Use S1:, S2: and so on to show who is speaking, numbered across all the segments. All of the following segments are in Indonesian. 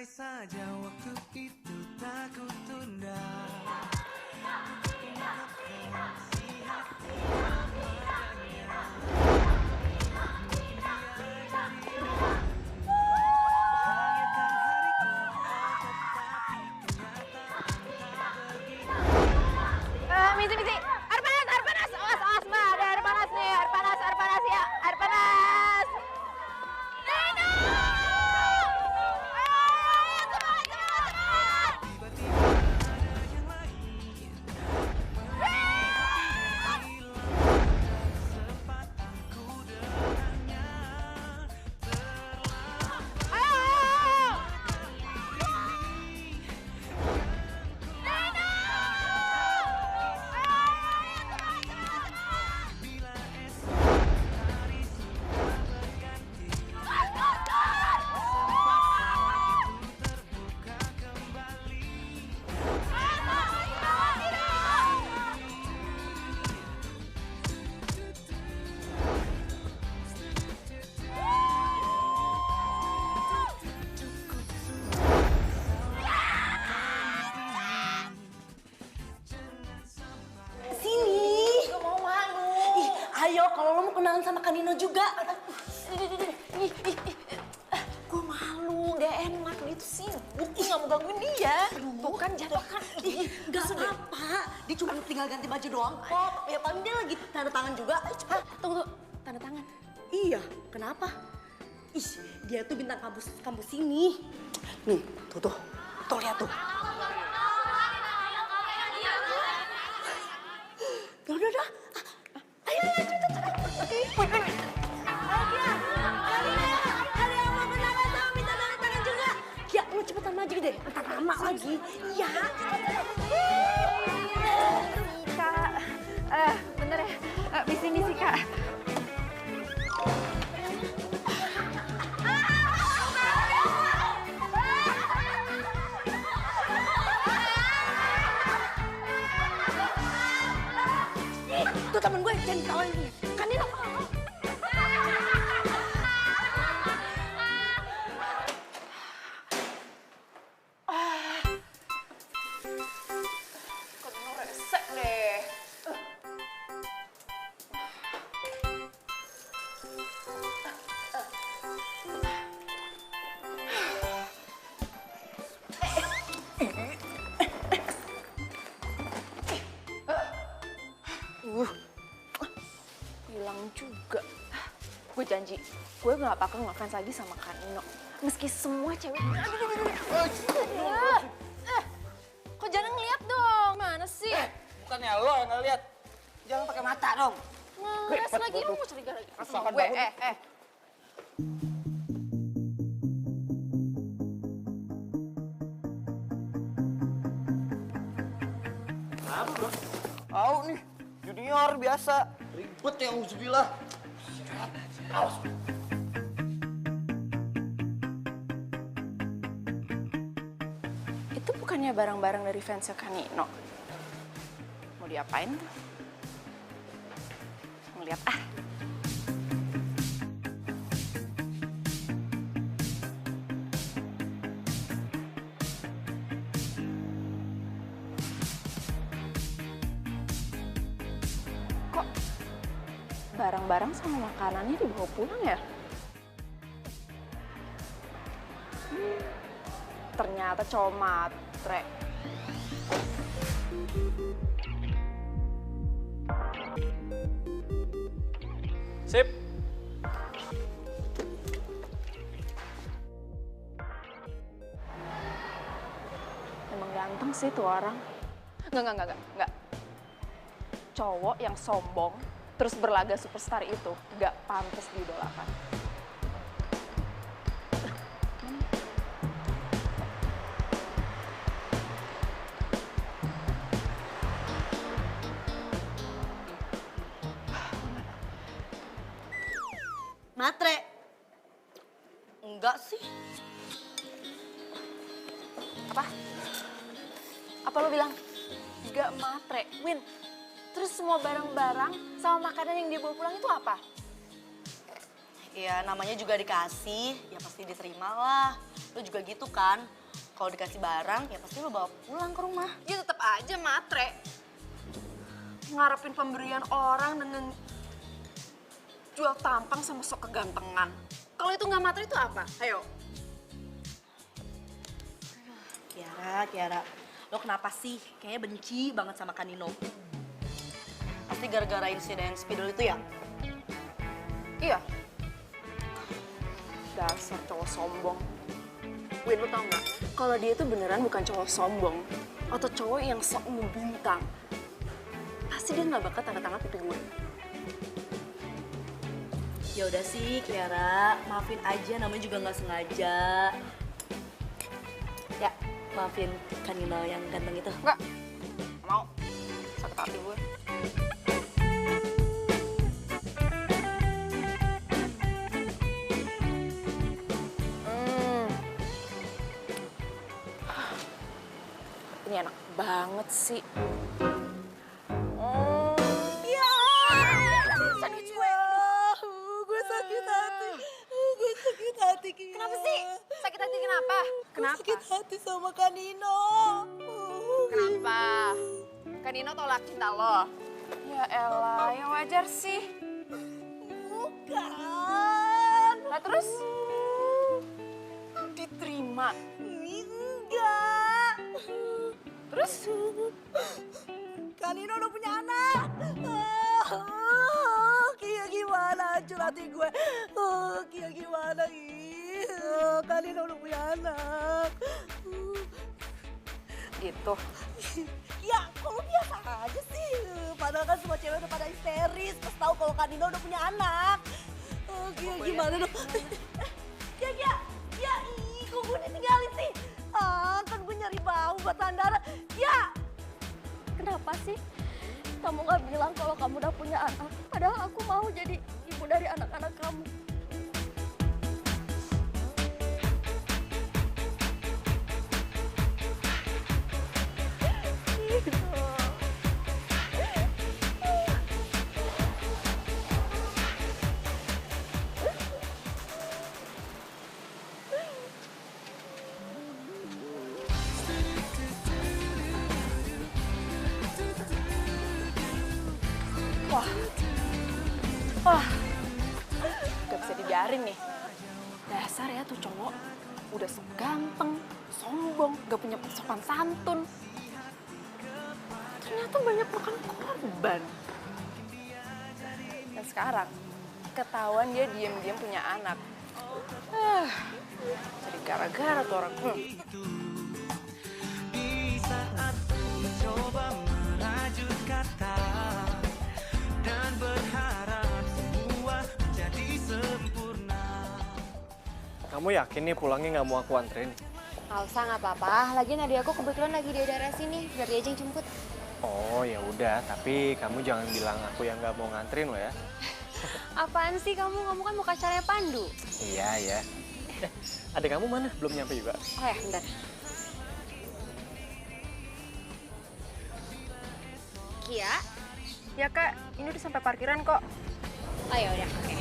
S1: saja waktu itu tak kutunda.
S2: Misi, air panas, awas, mbak, ada air panas nih, air panas ya, air panas. Nino! Ayo, cepat.
S3: Sini. Gak mau malu. Ih, ayo kalau lo mau kenalan sama Kanino juga. Gue malu, gak enak. Dia tuh sibuk, gue gak mau gangguin dia. Tuh kan jatuh kan. Gak apa, dia cuma tinggal ganti baju doang kok. Ya paling dia lagi tanda tangan juga. Ayo cepat.
S2: Tunggu, tanda tangan.
S3: Iya, kenapa? Ih, dia tuh bintang kampus ini. Nih, tuh. Tuh lihat tuh. Udah. Ayo, cepet. Oke. Kalian mau kenalan sama minta tanda tangan juga? Ya, lu cepetan maju deh. Ntar lama lagi. Iya.
S2: Kak, bener ya, misi Kak.
S3: Tuh temen gue, jangan ditawain dia. Kan dia apa?
S2: Kanino resek deh. Hilang juga. Gue janji, gue gak bakal ngefans lagi sama Kanino. Meski semua cewek... Kok jangan ngeliat dong, mana sih?
S4: Bukannya lo yang ngeliat. Jangan pakai mata dong.
S2: Ngeles lagi, lu mau curiga lagi sama
S4: Asalkan
S2: gue,
S4: bangun.
S5: Apa bro?
S4: Tahu nih, junior biasa.
S5: Ribet ya uzubillah. Awas.
S2: Itu bukannya barang-barang dari fansnya Kanino? Mau diapain tuh? Mau lihat ah. Kok barang-barang sama makanannya dibawa pulang ya? Ternyata cowok matre.
S4: Sip.
S2: Emang ganteng sih tuh orang. Enggak. Cowok yang sombong terus berlaga superstar itu nggak pantas diidolakan.
S3: Matre. Enggak sih.
S2: Apa lo bilang? Nggak matre, Win. Terus semua barang-barang sama makanan yang dia bawa pulang itu apa?
S3: Ya namanya juga dikasih, ya pasti diterima lah. Lo juga gitu kan. Kalau dikasih barang, ya pasti lo bawa pulang ke rumah.
S2: Ya tetap aja matre. Ngarepin pemberian orang dengan jual tampang sama sok kegantengan. Kalau itu nggak matre itu apa? Ayo.
S3: Kiara, lo kenapa sih? Kayaknya benci banget sama Kanino. Pasti gara-gara insiden spidol itu ya?
S2: Iya. Dasar cowok sombong. Win, lu tau nggak? Kalau dia itu beneran bukan cowok sombong atau cowok yang sok membintang, pasti dia nggak bakal tanda tangan pipi gue.
S3: Ya udah sih, Kiara, maafin aja, namanya juga nggak sengaja. Ya, maafin Kanino yang ganteng itu.
S2: Nggak mau. Sakit hati gue. Ini enak banget sih.
S3: Ya, sandwich gue. Gue sakit hati. Gue sakit hati, Kiara.
S2: Kenapa sih? Sakit hati kenapa? Kenapa?
S3: Sakit hati sama Kanino.
S2: Kenapa? Kan Nino tolak cinta lo. Ya elah, ya wajar sih.
S3: Bukan.
S2: Nah terus? Diterima.
S3: Enggak.
S2: Terus?
S3: Kanino udah punya anak. Kia gimana hancur hati gue. Kia gimana Kanino udah punya anak.
S2: Gitu.
S3: Ya, kalau biasa aja sih. Padahal kan semua cewek udah pada histeris pas tahu kalau Kanino udah punya anak. Kia gimana dong? Kia, kok gue ditinggalin sih? Kan gue nyari bau buat Andara. Ya,
S6: Kenapa sih kamu gak bilang kalau kamu udah punya anak? Padahal aku mau jadi ibu dari anak-anak kamu.
S2: Wah, gak bisa dibiarin nih. Dasar ya tuh cowok, udah seganteng, sombong, gak punya sopan santun. Ternyata banyak makan korban. Dan sekarang, ketahuan dia diem-diem punya anak. Jadi gara-gara tuh orang.
S1: Di saat ku coba merajut kata dan berharap semua menjadi sempurna.
S5: Kamu yakin nih pulangnya nggak mau aku anterin?
S6: Nggak usah, nggak apa-apa. Lagian adik aku kebetulan lagi di daerah sini. Biar dia aja yang jemput.
S5: Oh ya udah, tapi kamu jangan bilang aku yang nggak mau nganterin lo ya.
S6: Apaan sih kamu? Kamu kan mau acaranya Pandu.
S5: Iya ya. Adik kamu mana? Belum nyampe juga.
S6: Oh ya, bentar. Kia?
S2: Ya kak, ini udah sampai parkiran kok.
S6: Oh ya udah, oke.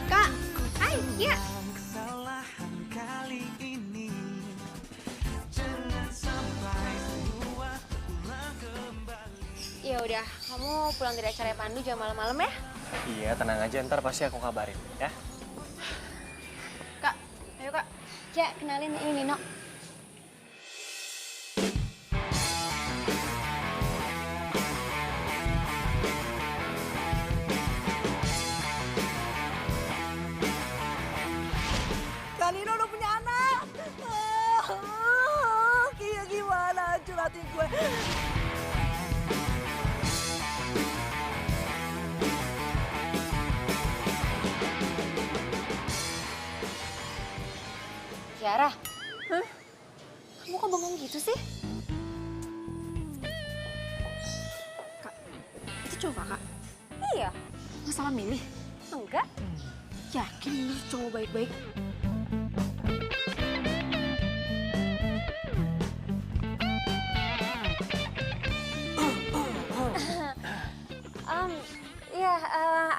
S6: Kak, hai, Kia.
S1: Kesalahan kali ini jangan sampai semua terulang kembali.
S6: Ya udah, kamu pulang dari acara Pandu jam malam-malam ya?
S5: Iya, tenang aja, ntar pasti aku kabarin ya.
S2: Kak, ayo kak.
S6: Ya, kenalin ini Nino.
S3: Kanino udah punya anak. Kia gimana hancur hati gue.
S6: Kiara. Hah? Kamu kok bengong gitu sih?
S2: Kak, itu cowok kakak?
S6: Iya.
S2: Nggak salah milih?
S6: Enggak.
S2: Yakin ini cowok baik-baik?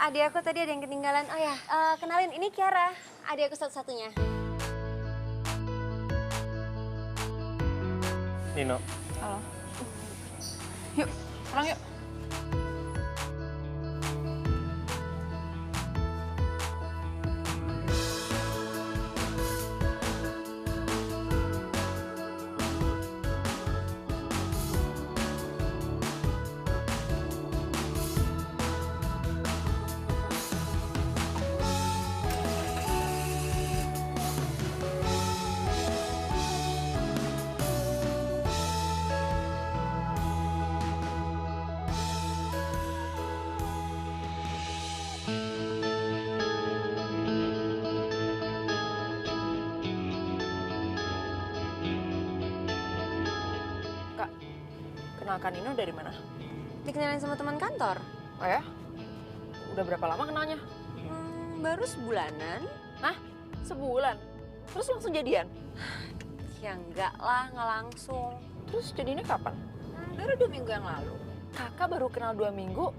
S7: adik aku tadi ada yang ketinggalan. Oh ya, kenalin ini Kiara, adik aku satu-satunya.
S5: Nino.
S2: Halo. Yuk, pulang yuk. Kak, kenalkan Nino dari mana?
S7: Dikenalin sama teman kantor.
S2: Oh ya? Udah berapa lama kenalnya?
S7: Baru sebulanan.
S2: Hah? Sebulan? Terus langsung jadian?
S7: Ya enggak lah, nggak langsung.
S2: Terus jadinya kapan? Baru 2 minggu yang lalu. Kakak baru kenal 2 minggu.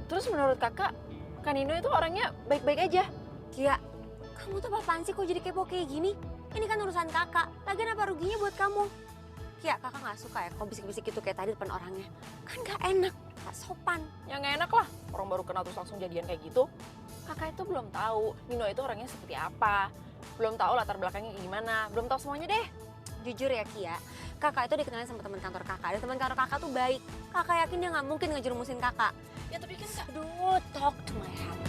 S2: Terus menurut kakak, Kak Nino itu orangnya baik-baik aja.
S7: Kia, kamu tuh apaan sih kok jadi kepo kayak gini? Ini kan urusan kakak, lagian apa ruginya buat kamu? Kia, kakak nggak suka ya kalau bisik-bisik gitu kayak tadi depan orangnya. Kan nggak enak, nggak sopan.
S2: Ya nggak enak lah, orang baru kenal terus langsung jadian kayak gitu. Kakak itu belum tahu Nino itu orangnya seperti apa. Belum tahu latar belakangnya gimana, belum tahu semuanya deh.
S7: Jujur ya Kia, kakak itu dikenalin sama teman kantor kakak. Dan teman kantor kakak tuh baik. Kakak yakin dia nggak mungkin ngejerumusin kakak.
S2: Ya tapi kan Kak,
S7: Aduh, talk to my heart.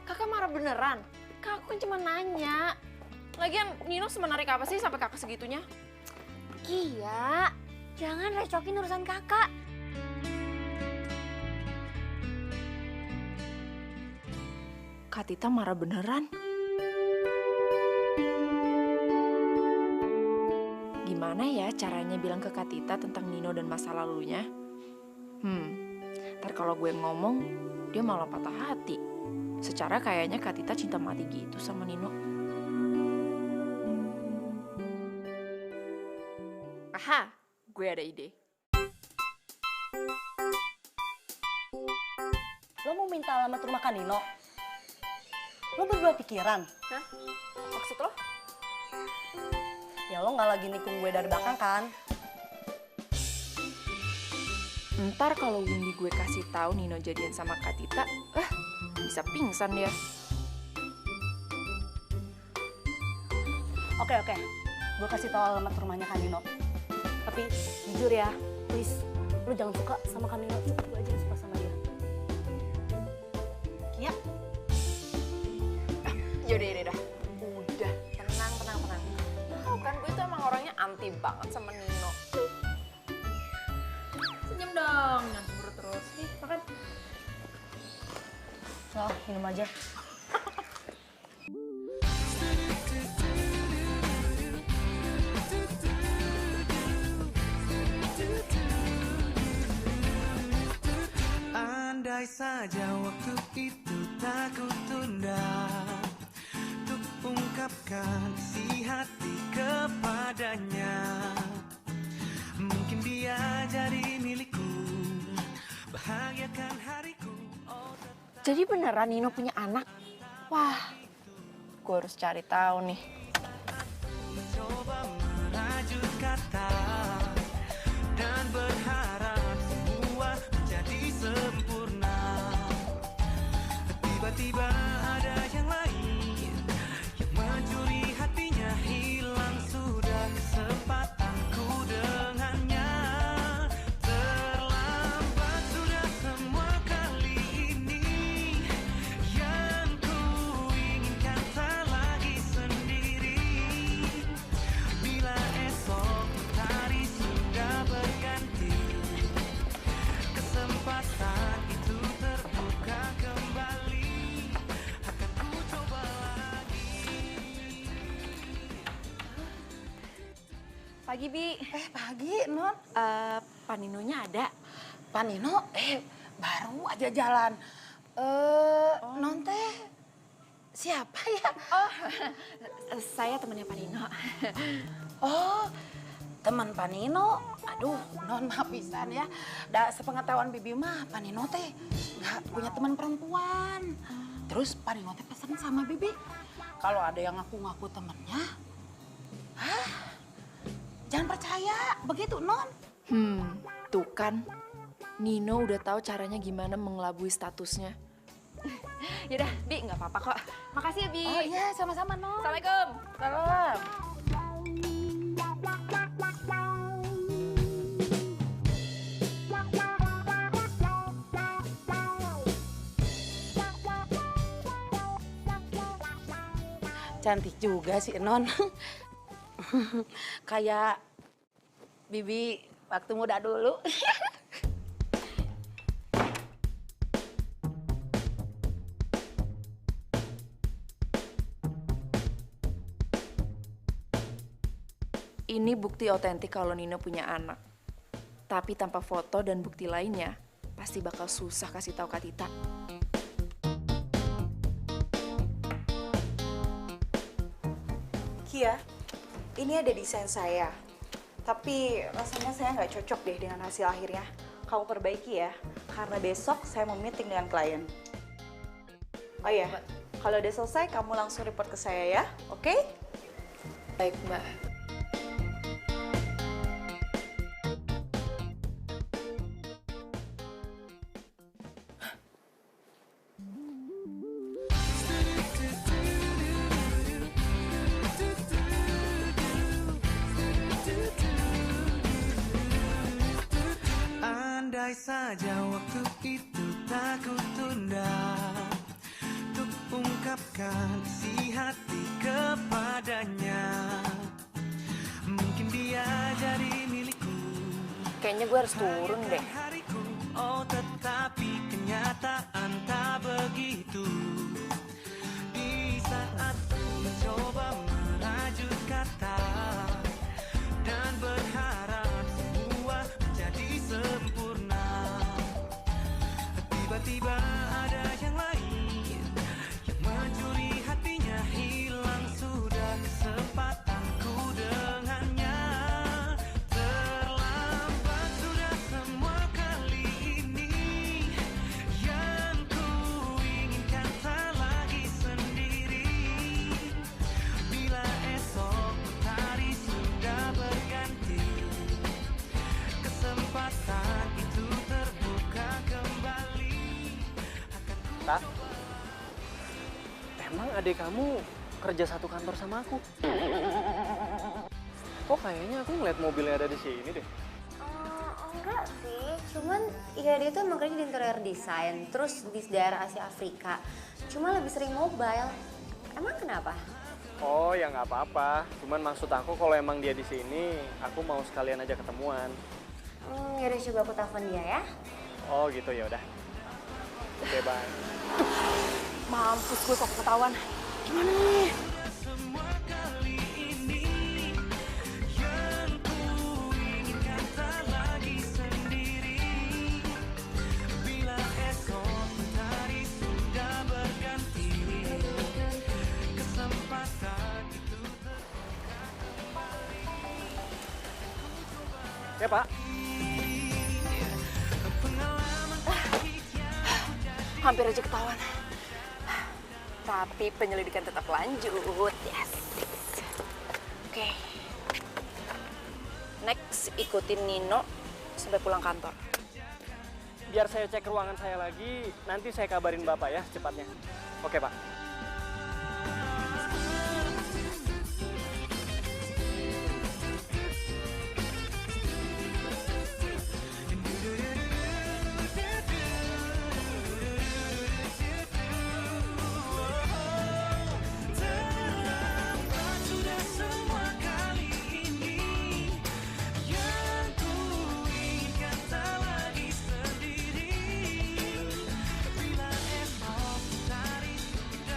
S2: Kakak marah beneran? Kak, aku kan cuma nanya. Lagian Nino semenarik apa sih sampai kakak segitunya?
S7: Kia, jangan recokin urusan kakak.
S2: Kak Tita marah beneran? Gimana ya caranya bilang ke Kak Tita tentang Nino dan masa lalunya? Ntar kalau gue ngomong, dia malah patah hati. Secara kayaknya Kak Tita cinta mati gitu sama Nino. Aha, gue ada ide.
S3: Lo mau minta alamat rumah Kak Nino? Lo berdua pikiran?
S2: Hah? Maksud lo?
S3: Ya lo nggak lagi nikung gue dari belakang kan?
S2: Ntar kalau Windy gue kasih tahu Nino jadian sama Kak Tita, bisa pingsan dia.
S3: Oke, gue kasih tahu alamat rumahnya Kak Nino. Tapi jujur ya, please, lo jangan suka sama Kak Nino. Cukup gue aja yang suka sama dia. Kia?
S2: Yaudah. Udah, tenang. Tahu kan gue tuh emang orangnya anti banget sama Nino. Senyum dong, jangan cemburu terus. Nih, makan.
S3: Oh, minum aja.
S1: Andai saja waktu itu tak kutunda untuk ungkapkan isi hati kepadanya. Mungkin dia jadi milikku, bahagiakan hariku.
S2: Jadi beneran Nino punya anak? Wah, gue harus cari tahu nih.
S1: Mencoba merajut kata dan berharap semua menjadi sempurna. Tiba-tiba ada yang lain yang mencuri hatinya, hilang sudah kesempatanku dengannya. Terlambat sudah semua kali ini, yang ku inginkan tak lagi sendiri.
S2: Pagi, Bi.
S3: Pagi, Non.
S2: Paninonya ada.
S3: Panino, baru aja jalan. Non teh siapa ya?
S2: Saya temannya Panino.
S3: Oh, teman Panino. Aduh, Non maaf pisan ya. Sepengetahuan Bibi mah, Panino teh nggak punya teman perempuan. Terus Panino teh pesen sama Bibi, kalau ada yang ngaku-ngaku temennya, jangan percaya, begitu Non.
S2: Tuh kan. Nino udah tahu caranya gimana mengelabui statusnya. Yaudah, Bi, nggak apa-apa kok. Makasih ya, Bi.
S3: Oh iya, sama-sama Non.
S2: Assalamualaikum.
S3: Salam. Cantik juga sih Non. Kayak Bibi waktu muda dulu.
S2: Ini bukti otentik kalau Nino punya anak. Tapi tanpa foto dan bukti lainnya, pasti bakal susah kasih tahu Kak Tita.
S8: Kia, ini ada desain saya. Tapi rasanya saya nggak cocok deh dengan hasil akhirnya. Kamu perbaiki ya, karena besok saya mau meeting dengan klien. Oh iya, kalau udah selesai kamu langsung report ke saya ya, oke?
S2: Baik, Mbak.
S1: Andai saja waktu itu tak ku tunda untuk ungkapkan isi hati kepadanya. Mungkin dia jadi milikku.
S2: Kayaknya gue harus turun deh.
S1: Hariku, oh tetapi kenyataan tak begitu. Di saat ku mencoba merajut kata dan berharap semua menjadi sempurna, tiba-tiba ada yang lain yang mencuri hatinya, hilang sudah kesempatanku dengannya. Terlambat sudah semua kali ini, yang ku inginkan tak lagi sendiri. Bila esok hari sudah berganti, kesempatan itu terbuka kembali.
S5: Tak, emang adik kamu kerja satu kantor sama aku? Kok kayaknya aku ngeliat mobilnya ada di sini deh.
S7: Enggak sih, cuman ya dia tuh emang kerja di interior design, terus di daerah Asia Afrika. Cuma lebih sering mobile. Emang kenapa?
S5: Oh ya nggak apa-apa. Cuman maksud aku kalau emang dia di sini, aku mau sekalian aja ketemuan.
S7: Yaudah coba aku telepon dia ya.
S5: Oh gitu ya udah. Oke bye.
S2: Mampus gue kok ketahuan. Gimana nih?
S1: Semua kali ini, yang ku inginkan tak lagi sendiri. Bila esok hari sudah berganti, kesempatan itu
S5: Ya Pak.
S2: Hampir aja ketahuan. Tapi penyelidikan tetap lanjut. Yes. Oke. Next, ikutin Nino sampai pulang kantor.
S5: Biar saya cek ruangan saya lagi, nanti saya kabarin Bapak ya secepatnya. Oke Pak.
S1: terlambat sudah semua kali ini, yang ku inginkan tak lagi sendiri. Bila esok hari sudah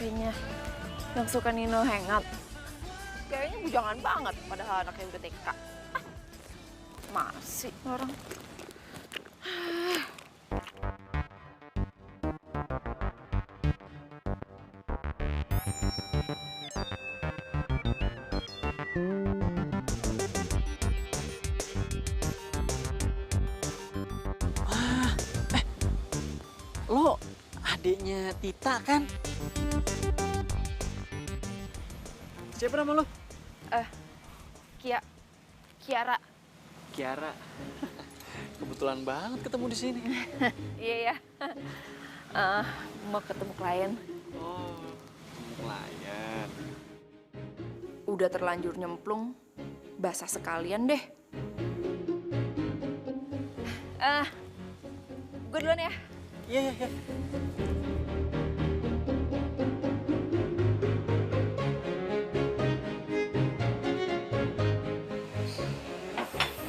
S2: kafenya yang suka Nino hangout. Kayaknya bujangan banget padahal anaknya udah TK. Masih orang.
S5: Lo adiknya Tita kan? Siapa nama lo?
S2: Kiara.
S5: Kiara. Kebetulan banget ketemu di sini.
S2: Iya ya. Mau ketemu klien.
S5: Oh, klien.
S2: Udah terlanjur nyemplung, basah sekalian deh. Gue duluan ya.
S5: Iya, iya, iya.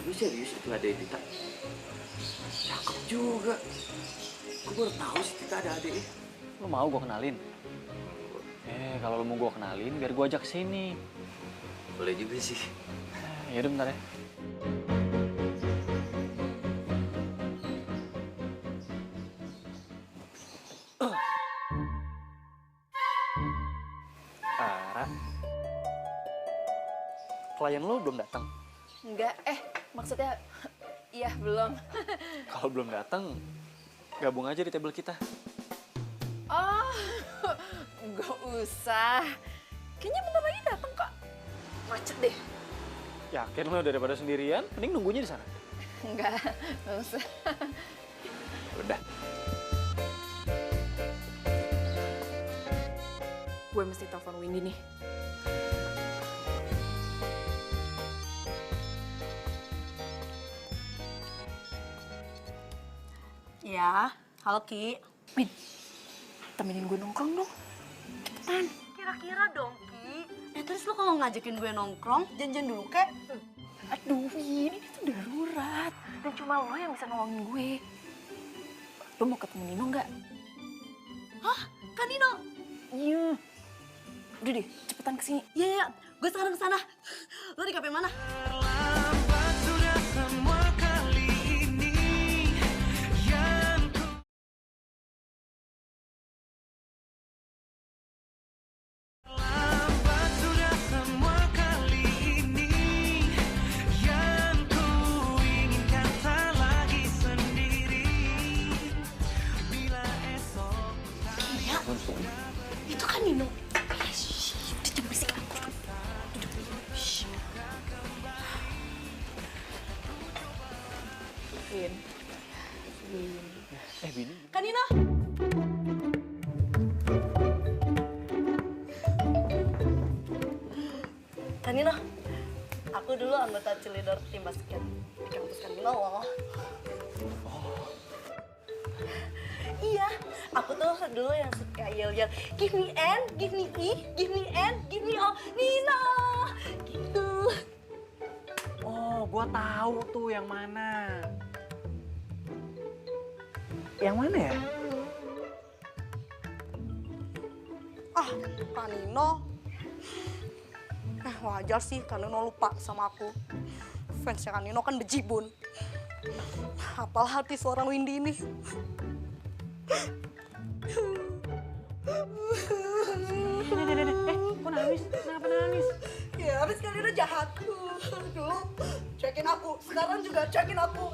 S4: Lu serius itu ada Tita? Cakep juga. Gue baru tahu sih Tita ada adiknya.
S5: Lo mau gue kenalin? Kalau lo mau gue kenalin, biar gue ajak ke sini.
S4: Boleh juga sih.
S5: Yaudah bentar ya. Ra, klien lo belum datang?
S2: Enggak, maksudnya iya belum.
S5: Kalau belum datang, gabung aja di table kita.
S2: Oh, nggak usah. Kayaknya bentar lagi datang kok. Macet deh.
S5: Yakin lo daripada sendirian, mending nunggunya di sana.
S2: Enggak usah.
S5: Udah.
S2: Gue mesti telepon Windy nih.
S3: Ya, halo Ki.
S2: Win, temenin gue nongkrong dong. Cepetan.
S3: Kira-kira dong Ki. Terus lo kalau ngajakin gue nongkrong, janjian dulu kek.
S2: Aduh, Win, ini tuh darurat. Dan cuma lo yang bisa nolongin gue. Lo mau ketemu Nino nggak?
S3: Hah? Kan Nino?
S2: Iya. Udah deh, cepetan kesini.
S3: Iya, gue sekarang kesana. Lo di kafe mana?
S1: Terlambat sudah semua kali ini yang ku terlambat sudah semua kali ini yang ku inginkan tak lagi sendiri bila esok
S3: Iya. Itu kan Nino. Udah jangan berisik.
S2: Win.
S5: Bini.
S3: Kan Nino? Kan Nino, aku dulu anggota cheerleader tim basket di kampus Kan Nino loh. Iya, aku tuh dulu yang suka yel-yel, give me N, give me E, give me N, give me O, Nino, gitu.
S5: Oh, gua tahu tuh yang mana. Yang mana ya?
S3: Kak Nino. Wajar sih Kak Nino lupa sama aku. Fansnya Kak Nino kan bejibun. Apal hati seorang Windy ini.
S5: Kok nangis? Kenapa nangis?
S3: Ya, habis Kak Nino jahat. Dulu cuekin aku, sekarang juga cuekin aku.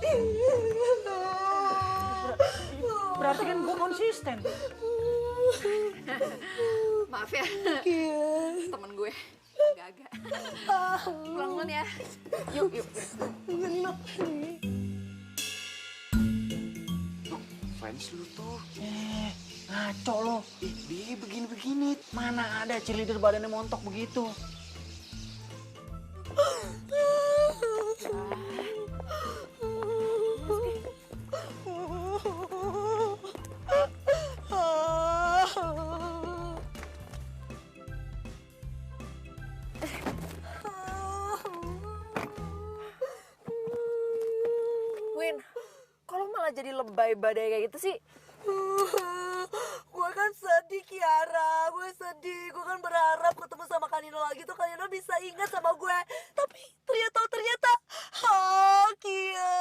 S5: Berarti kan gua konsisten.
S2: Maaf ya, temen gue. Agak-agak. Pulang duluan ya. Yuk, yuk.
S4: Fans lu tuh.
S5: Ngaco lo.
S4: Dia begini-begini.
S5: Mana ada cheerleader badannya montok begitu?
S2: Win, kalau malah jadi lebay badai kayak gitu sih?
S3: Gue kan sedih. sedih Kiara, gue sedih. Gue kan berharap ketemu sama Kanino lagi tuh Kanino bisa ingat sama gue. Tapi ternyata, Kia.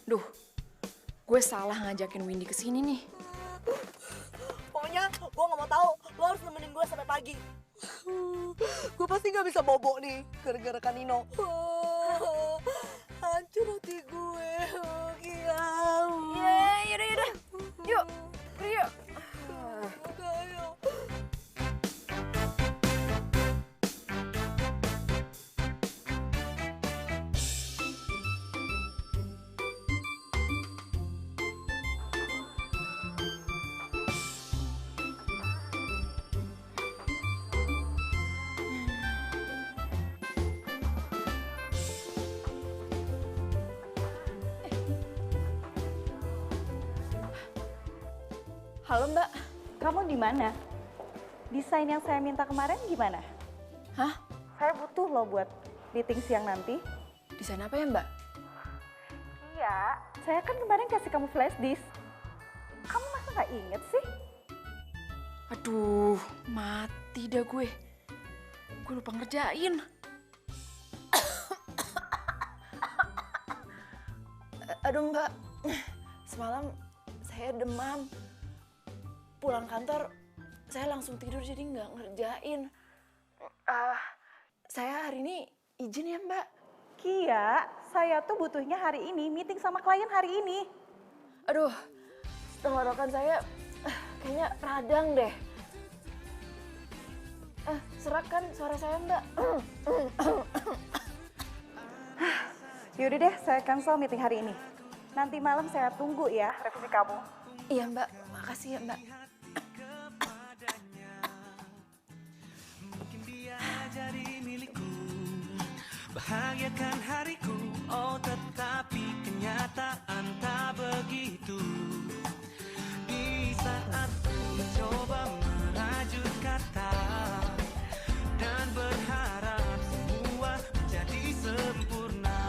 S2: Duh, gue salah ngajakin Windy ke sini nih.
S3: Pokoknya gue gak mau tahu, lo harus nemenin gue sampai pagi. Gue pasti gak bisa bobo nih, gara-gara Kanino. Hancur hati gue, Kia.
S2: Yaudah. Yuk, pergi yuk.
S3: Ayo.
S2: Halo Mbak.
S8: Kamu di mana? Desain yang saya minta kemarin gimana?
S2: Hah?
S8: Saya butuh loh buat meeting siang nanti.
S2: Desain apa ya Mbak?
S8: Iya, saya kan kemarin kasih kamu flash disk. Kamu masa nggak inget sih?
S2: Aduh, mati dah gue. Gue lupa ngerjain. Aduh Mbak, semalam saya demam. Pulang kantor, saya langsung tidur jadi nggak ngerjain. Saya hari ini izin ya Mbak.
S8: Kia, saya tuh butuhnya hari ini, meeting sama klien hari ini.
S2: Aduh, tenggorokan saya kayaknya radang deh. Serak kan suara saya Mbak?
S8: Yaudah deh, saya cancel meeting hari ini. Nanti malam saya tunggu ya revisi kamu.
S2: Iya Mbak, makasih ya Mbak.
S1: Mungkin dia jadi milikku, bahagiakan hariku. Oh tetapi kenyataan tak begitu. Di saat ku mencoba merajut kata dan berharap semua menjadi sempurna,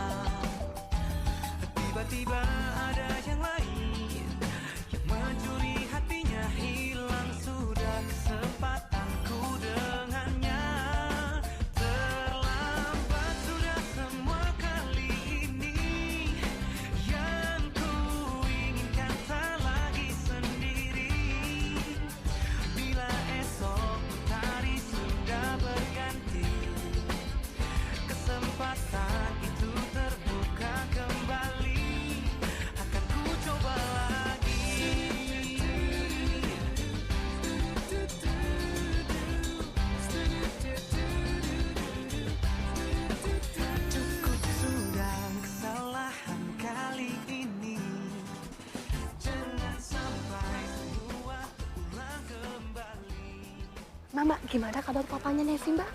S1: tiba-tiba ada yang lain yang mencuri hatinya. Hilang sudah kesempatanku dengannya. Terlambat sudah semua kali ini. Yang ku inginkan tak lagi sendiri. Bila esok hari sudah berganti, kesempatan itu terbuka kembali. Akan ku coba lagi. Cukup sudah kesalahan kali ini. Jangan sampai semua terulang kembali.
S6: Mbak, gimana kabar papanya Nevi, Mbak?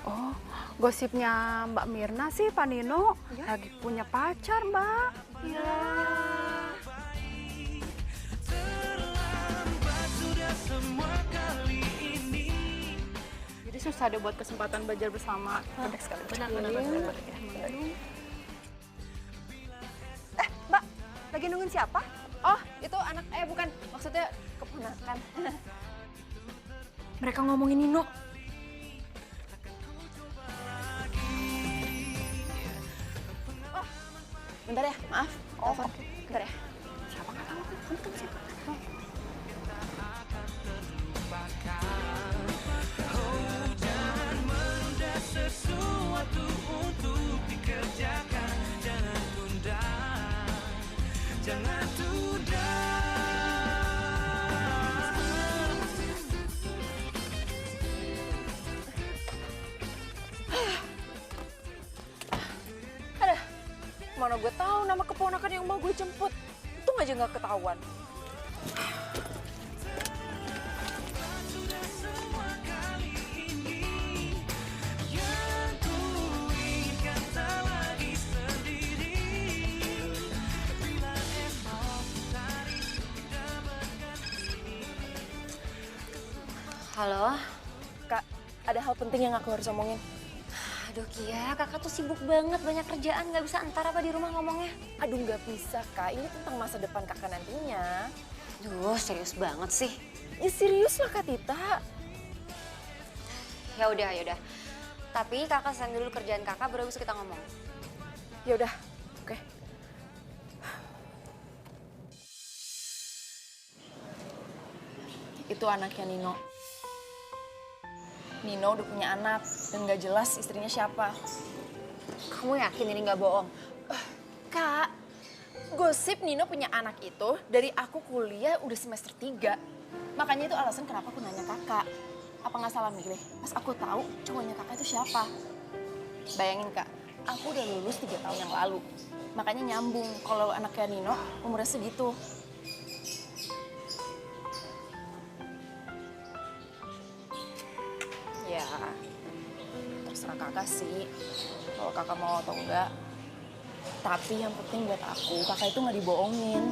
S6: Oh, gosipnya Mbak Mirna sih Pak Nino lagi punya pacar, Mbak. Iya.
S1: Terlambat sudah semua kali ini.
S6: Jadi susah deh buat kesempatan belajar bersama. Pendek sekali. Benar.
S7: Mbak, lagi nungguin siapa?
S2: Oh, itu anak, bukan, maksudnya keponakan. Mereka ngomongin Nino. Oh, bentar ya, maaf. Telepon. Bentar ya. Siapa nggak tahu? Kamu tahu siapa?
S1: Jangan menunda sesuatu untuk dikerjakan. Jangan tunda. Jangan tunda.
S2: Aduh, mana gue tahu nama keponakan yang mau gue jemput. Untung aja nggak ketahuan.
S1: Semua kali ini yang ku inginkan tak lagi sendiri. Bila esok hari sudah berganti.
S7: Halo?
S2: Kak, ada hal penting yang aku harus omongin.
S7: Aduh Kia, kakak tuh sibuk banget, banyak kerjaan, nggak bisa entar apa di rumah ngomongnya.
S2: Aduh nggak bisa Kak, ini tentang masa depan kakak nantinya.
S7: Duh, serius banget sih.
S2: Ya serius lah Kak Tita.
S7: Ya udah. Tapi kakak selesai dulu kerjaan kakak, baru bisa kita ngomong.
S2: Ya udah, oke. Itu anaknya Nino. Nino udah punya anak dan gak jelas istrinya siapa.
S7: Kamu yakin ini nggak bohong?
S2: Kak, gosip Nino punya anak itu dari aku kuliah udah semester 3. Makanya itu alasan kenapa aku nanya kakak. Apa nggak salah milih? Pas aku tahu cowoknya kakak itu siapa. Bayangin Kak, aku udah lulus 3 tahun yang lalu. Makanya nyambung kalau anaknya Nino umurnya segitu. Ya, terserah kakak sih. Kalau kakak mau atau enggak. Tapi yang penting buat aku, kakak itu nggak dibohongin.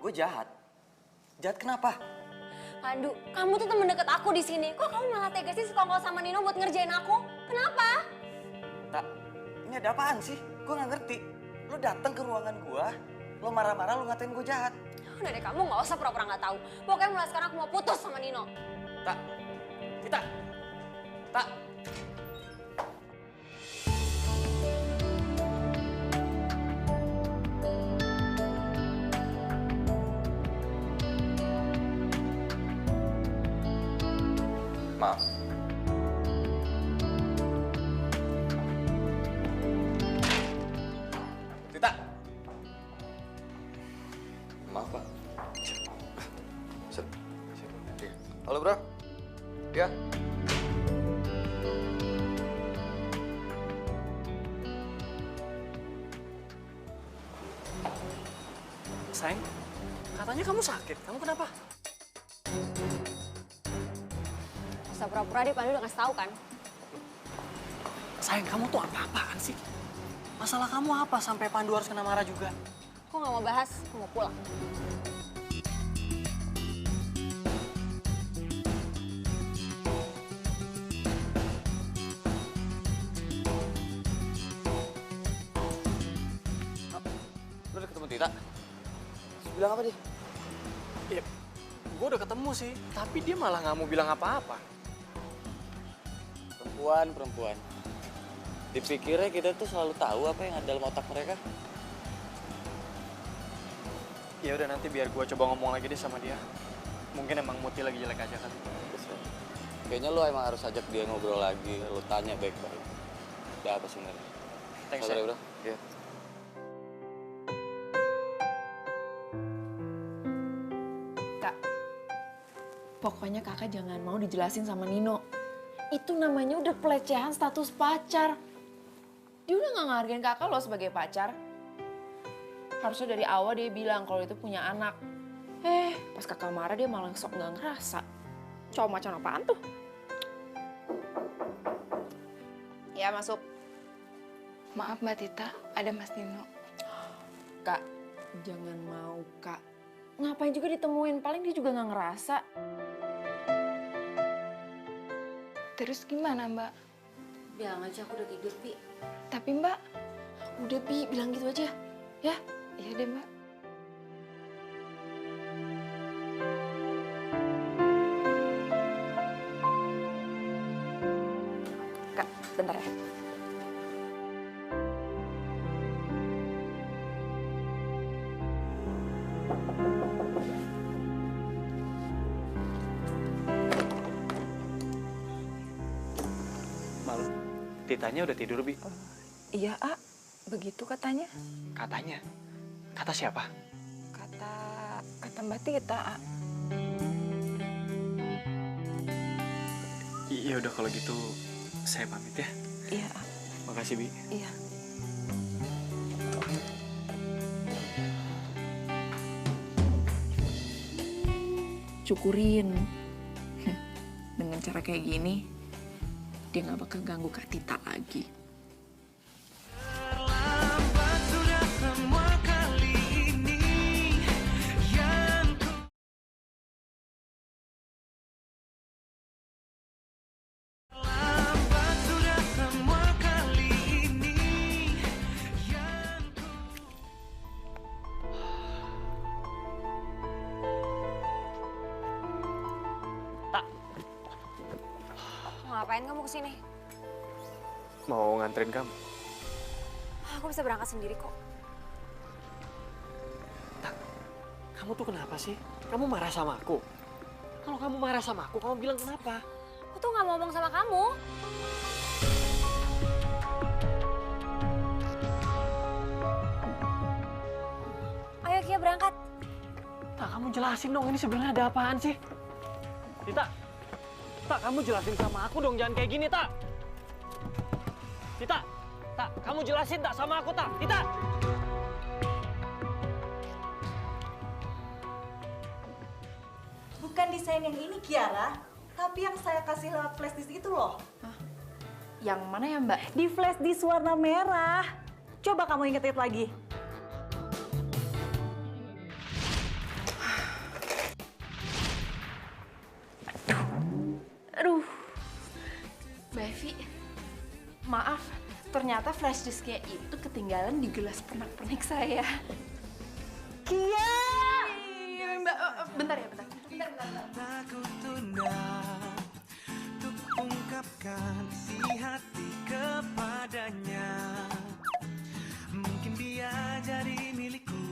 S4: Gue jahat. Jahat kenapa?
S7: Pandu, kamu tuh temen deket aku di sini. Kok kamu malah tega sih sekongkol sama Nino buat ngerjain aku? Kenapa?
S4: Tak, ini ada apaan sih? Gue nggak ngerti. Lo datang ke ruangan gue, lo marah-marah, lo ngatain gue jahat.
S7: Udah deh, kamu nggak usah pura-pura nggak tahu. Pokoknya mulai sekarang aku mau putus sama Nino.
S4: Tak, Tita, tak. Maaf. Tita. Maaf, Pak. Halo, Bro. Ya.
S5: Sayang, katanya kamu sakit. Kamu kenapa?
S7: Usah pura-pura deh, Pandu udah ngasih tahu kan?
S5: Sayang, kamu tuh apa-apaan sih? Masalah kamu apa sampai Pandu harus kena marah juga?
S7: Aku nggak mau bahas, aku mau pulang.
S4: Lo udah ketemu Tita? Bilang apa dia?
S5: Iya, gue udah ketemu sih. Tapi dia malah nggak mau bilang apa-apa.
S4: Perempuan. Dipikirnya kita tuh selalu tahu apa yang ada dalam otak mereka.
S5: Ya udah, nanti biar gue coba ngomong lagi deh sama dia. Mungkin emang Muti lagi jelek aja kan.
S4: Kayaknya lo emang harus ajak dia ngobrol lagi. Lo tanya baik-baik. Ada apa sebenarnya?
S5: Thanks,
S4: Sabar
S5: ya.
S4: ya, Bro. Iya.
S2: Kak, pokoknya kakak jangan mau dijelasin sama Nino. Itu namanya udah pelecehan status pacar. Dia udah gak ngehargain kakak loh sebagai pacar. Harusnya dari awal dia bilang kalau itu punya anak. Pas kakak marah dia malah sok gak ngerasa. Cowok macam apaan tuh? Ya, masuk.
S6: Maaf Mbak Tita, ada Mas Nino.
S2: Kak, jangan mau, Kak. Ngapain juga ditemuin, paling dia juga gak ngerasa.
S6: Terus gimana Mbak?
S7: Bilang aja aku udah tidur, Pi.
S6: Tapi Mbak,
S2: Udah, Pi, bilang gitu aja. Ya,
S6: iya deh Mbak.
S2: Kak, bentar ya.
S5: Malu. Titanya udah tidur, Bi.
S6: Iya, A. Begitu katanya.
S5: Katanya. Kata siapa?
S6: Kata Mbak Tita, A.
S5: Iya udah, kalau gitu saya pamit ya.
S6: Iya, A.
S5: Makasih, Bi.
S6: Iya.
S2: Syukurin. Dengan cara kayak gini, dia gak bakal ganggu Kak Tita lagi.
S1: Terlambat sudah semua kali ini.
S7: Ngapain kamu kesini?
S5: Mau nganterin kamu.
S7: Aku bisa berangkat sendiri kok.
S5: Kamu tuh kenapa sih? Kamu marah sama aku? Kalau kamu marah sama aku, kamu bilang kenapa?
S7: Aku tuh nggak mau ngomong sama kamu. Ayo Kia berangkat.
S5: Tak, kamu jelasin dong ini sebenarnya ada apaan sih? Tita, Tak, kamu jelasin sama aku dong, jangan kayak gini, Tak. Tita, Tak, kamu jelasin Tak sama aku, Tak. Tita.
S8: Bukan desain yang ini, Kiara. Tapi yang saya kasih lewat flash disk itu loh.
S2: Yang mana ya Mbak?
S8: Di flash disk warna merah. Coba kamu inget-inget lagi.
S2: Aduh, Mbak Evi, maaf, ternyata flash disknya itu ketinggalan di gelas pernak-pernik saya.
S8: Kia!
S2: Mbak, bentar ya, bentar.
S1: Tak ku tunda untuk ungkapkan isi hati kepadanya. Mungkin dia jadi milikku,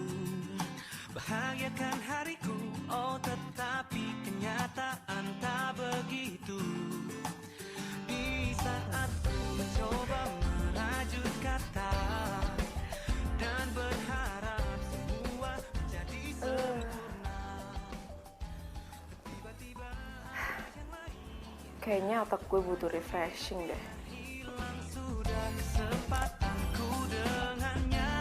S1: bahagiakan hariku. Oh tetapi kenyataan tak begitu. Di saat ku mencoba merajut kata dan berharap semua menjadi sempurna. Tiba-tiba yang lain
S2: Kayaknya otak gue butuh refreshing deh.
S1: hilang sudah kesempatanku dengannya.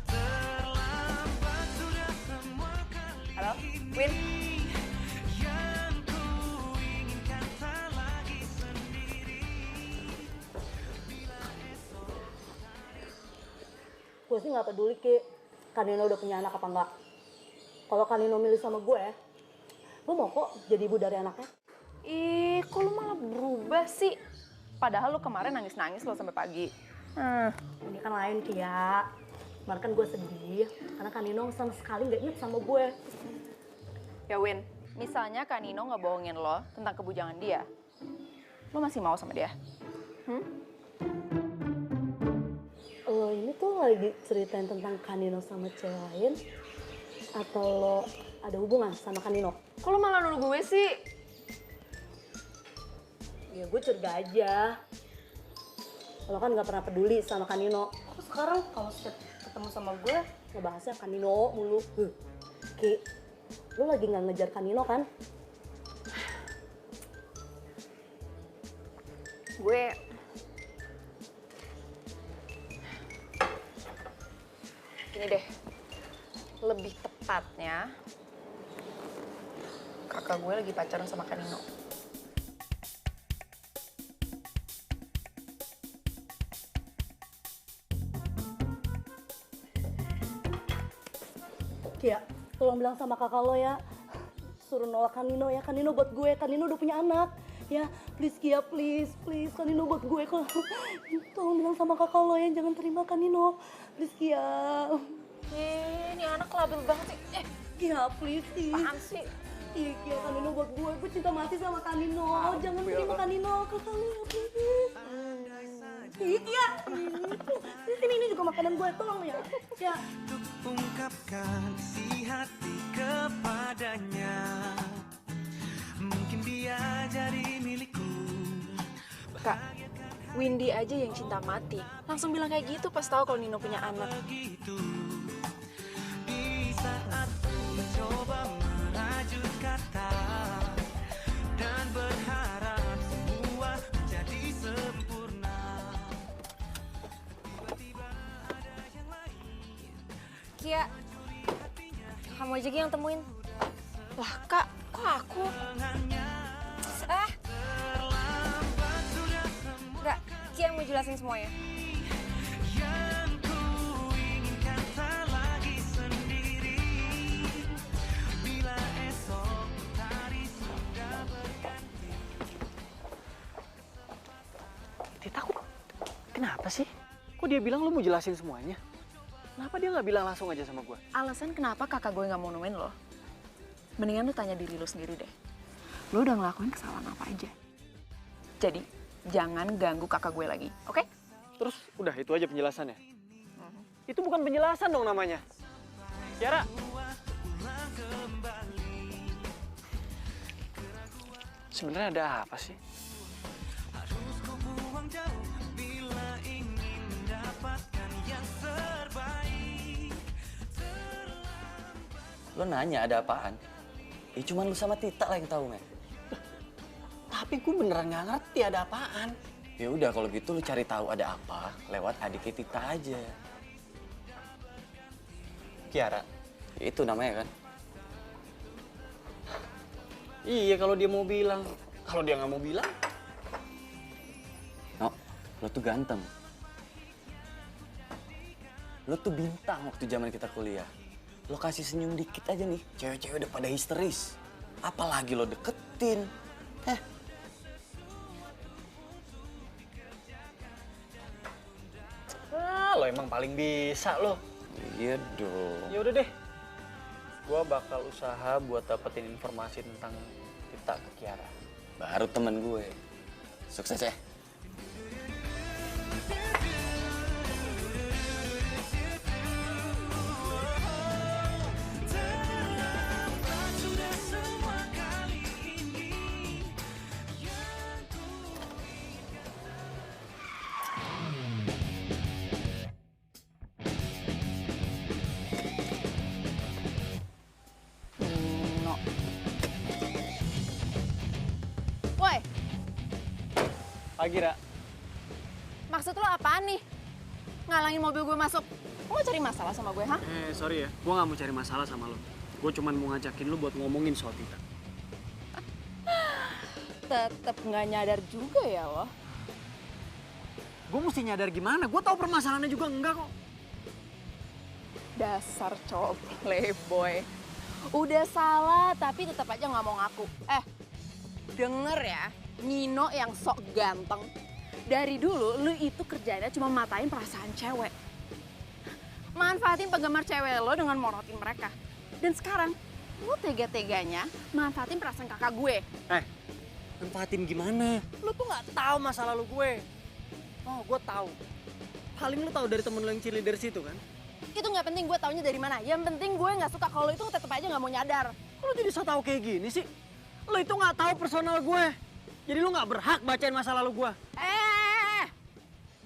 S1: Terlambat sudah semua kali.
S2: Halo, Win.
S1: Yang ku inginkan tak lagi sendiri.
S3: Gue sih nggak peduli, Ki. Kanino udah punya anak apa enggak. Kalau Kanino milih sama gue mau kok jadi ibu dari anaknya.
S2: Ih, kok lu malah berubah sih? Padahal lu kemarin nangis-nangis lo sampai pagi.
S3: Ini kan lain, Kia. Kemarin kan gue sedih, karena Kanino sama sekali nggak inget sama gue.
S2: Ya Win, misalnya Kak Nino ngebohongin lo tentang kebujangan dia, lo masih mau sama dia?
S3: Lo ini tuh lagi ceritain tentang Kanino sama cewek lain? Atau lo ada hubungan sama Kanino?
S2: Kok lo malah nuduh gue sih?
S3: Ya gue curiga aja. Lo kan nggak pernah peduli sama Kanino. Terus sekarang kalau setiap ketemu sama gue, ngebahasnya Kanino mulu. Ki, lo lagi nggak ngejar Kanino kan?
S2: Gue... Gini deh, lebih tepatnya kakak gue lagi pacaran sama Kak Nino.
S3: Kia, tolong bilang sama kakak lo ya, suruh nolak Kanino ya. Kanino buat gue, Kanino udah punya anak. Ya, please Kia, please, please. Kanino buat gue. Kalau tolong bilang sama kakak lo ya, jangan terima Kanino. Please Kia.
S2: Ini anak labil banget sih.
S3: Kia, please sih.
S2: Apaan sih?
S3: Iya Kia, Kanino buat gue cinta mati sama Kanino. Jangan terima Kanino, kakak lo ya, please. Iya Kia. Ini juga makanan gue, tolong ya. Ya.
S1: Untuk ungkapkan isi hati kepadanya. Mungkin dia jadi milikku.
S2: Kak, Windy aja yang cinta mati. Langsung bilang kayak gitu pas tahu kalau Nino punya anak.
S1: Begitu. Di saat ku mencoba merajut kata dan berharap semua menjadi sempurna. Tiba-tiba ada yang lain.
S7: Kia, kamu aja Ki yang temuin.
S2: Lah Kak, kok aku?
S1: Terlambat sudah semua
S7: Enggak, Ki yang mau jelasin semuanya.
S1: yang ku inginkan tak lagi sendiri. Bila esok hari sudah berganti.
S5: Tita, kenapa sih? Kok dia bilang lu mau jelasin semuanya? Kenapa dia nggak bilang langsung aja sama gue?
S2: Alasan kenapa kakak gue nggak mau nemuin lo? Mendingan lu tanya diri lu sendiri deh. Lu udah ngelakuin kesalahan apa aja? Jadi jangan ganggu kakak gue lagi, oke?
S5: Terus udah itu aja penjelasannya? Itu bukan penjelasan dong namanya. Kiara. Sebenarnya ada apa sih?
S1: Harus ku buang jauh bila ingin mendapatkan yang terbaik.
S4: Lo nanya ada apaan? Ya cuman lu sama Tita lah yang tahu, men.
S5: Tapi gue beneran nggak ngerti ada apaan.
S4: Ya udah kalau gitu lu cari tahu ada apa lewat adiknya Tita aja.
S5: Kiara.
S4: Itu namanya kan.
S5: Iya kalau dia mau bilang. Kalau dia nggak mau bilang.
S4: No, lo tuh ganteng. Lo tuh bintang waktu zaman kita kuliah. Lo kasih senyum dikit aja nih, cewek-cewek udah pada histeris. Apalagi lo deketin.
S5: Lo emang paling bisa lo.
S4: Iya dong.
S5: Ya udah deh. Gua bakal usaha buat dapetin informasi tentang Tita ke Kiara.
S4: Baru temen gue. Sukses ya.
S2: Woi,
S5: Pagi, Ra.
S2: maksud lo apaan nih? Ngalangin mobil gue masuk. Lo cari masalah sama gue, ha?
S5: Sorry ya. Gua nggak mau cari masalah sama lo. Gue cuman mau ngajakin lo buat ngomongin soal Tita.
S2: Tetep nggak nyadar juga ya lo.
S5: Gue mesti nyadar gimana? Gue tahu permasalahannya juga enggak kok.
S2: Dasar cowok playboy. Udah salah tapi tetap aja nggak mau ngaku. Denger ya, Nino yang sok ganteng. Dari dulu lu itu kerjanya cuma matain perasaan cewek. Manfaatin penggemar cewek lo dengan morotin mereka. Dan sekarang lu tega-teganya manfaatin perasaan kakak gue.
S5: Manfaatin gimana? Lu tuh nggak tahu masa lalu gue. Oh, gue tahu. Paling lu tahu dari temen lu yang cheerleader situ kan?
S2: Itu nggak penting gue taunya dari mana. Yang penting gue nggak suka kalau itu tetap aja nggak mau nyadar.
S5: Lu jadi so tau kayak gini sih? Lu itu nggak tahu personal gue. Jadi lu nggak berhak bacain masa lalu gue.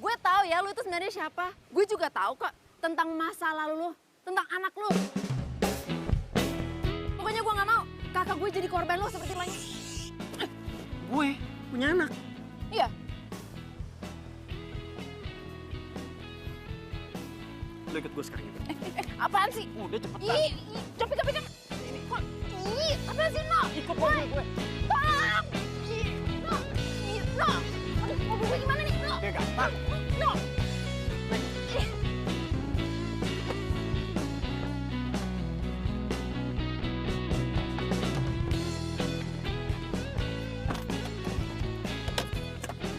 S2: Gue tahu ya lu itu sebenarnya siapa. Gue juga tahu kok tentang masa lalu lu, tentang anak lu. Pokoknya gue nggak mau kakak gue jadi korban lu seperti lainnya.
S5: Gue punya anak.
S2: Iya.
S5: Lu ikut gue sekarang gitu.
S2: Apaan sih?
S5: Udah cepetan.
S2: Tapi. Ini kok? Apaan sih, No?
S5: Ikut mobil gue.
S2: Tolong! No! Aduh, mobil gue gimana nih, No?
S5: Ya gampang.
S2: No!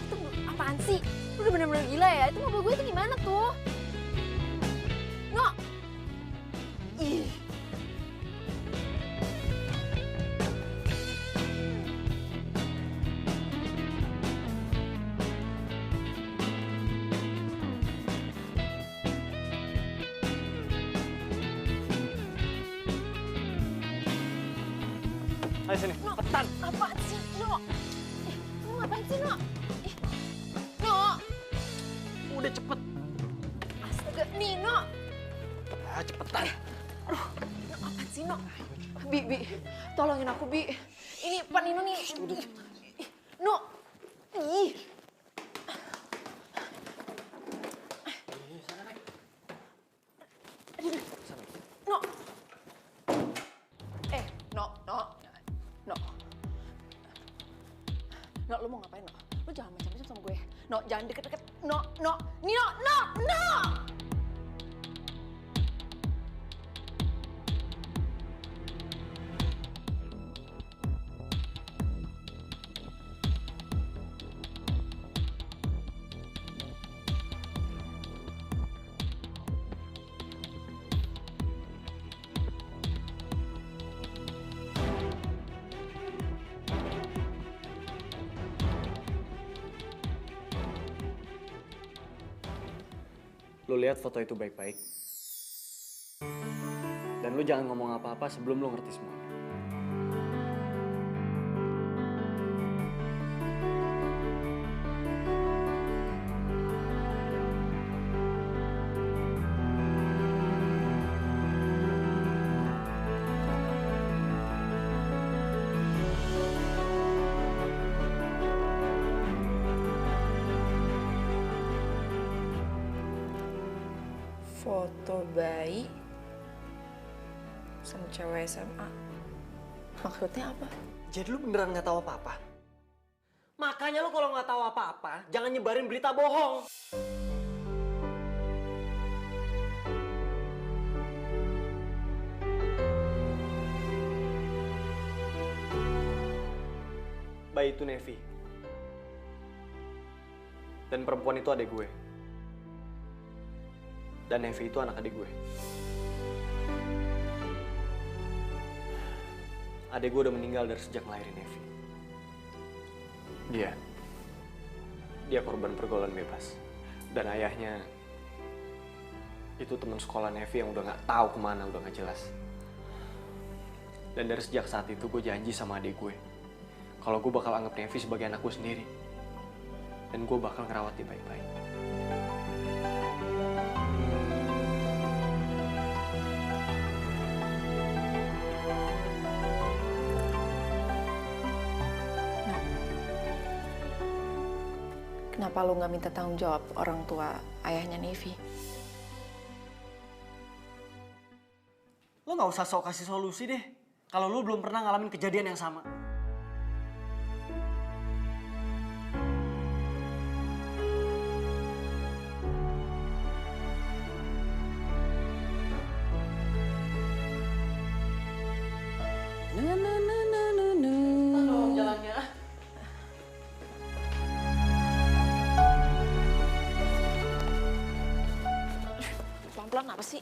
S2: Itu apaan sih? Lu udah bener-bener gila ya? Itu mobil gue itu gimana tuh? No! Ih.
S5: Ayo sini,
S2: No,
S5: cepetan.
S2: apaan sih, No? Lu ngapain sih, No? No!
S5: Udah cepet.
S2: Astaga, Nino!
S5: Cepetan.
S2: No, apaan sih, No? Bi, tolongin aku, Bi. Ini Pak Nino nih. No! Ih! No! No. No, lu mau ngapain, No? Lu jangan macam-macam sama gue. No, jangan deket-deket. No. Nino, no!
S5: lu lihat foto itu baik-baik. Dan lu jangan ngomong apa-apa sebelum lu ngerti semuanya.
S2: Foto bayi sama cewek SMA. Maksudnya apa?
S5: Jadi lu beneran nggak tahu apa-apa? Makanya lu kalau nggak tahu apa-apa, jangan nyebarin berita bohong. Bayi itu Nevi. Dan perempuan itu adik gue. Dan Nevi itu anak adik gue. Adik gue udah meninggal dari sejak ngelahirin Nevi. Dia korban pergaulan bebas. Dan ayahnya itu teman sekolah Nevi yang udah nggak tahu kemana, udah nggak jelas. Dan dari sejak saat itu gue janji sama adik gue, kalau gue bakal anggap Nevi sebagai anak gue sendiri. Dan gue bakal ngerawat dia baik-baik.
S2: Kenapa lu nggak minta tanggung jawab orang tua ayahnya Nevi?
S5: Lo nggak usah sok kasih solusi deh. Kalau lo belum pernah ngalamin kejadian yang sama. Tolong jalannya.
S2: Pelan-pelan apa sih?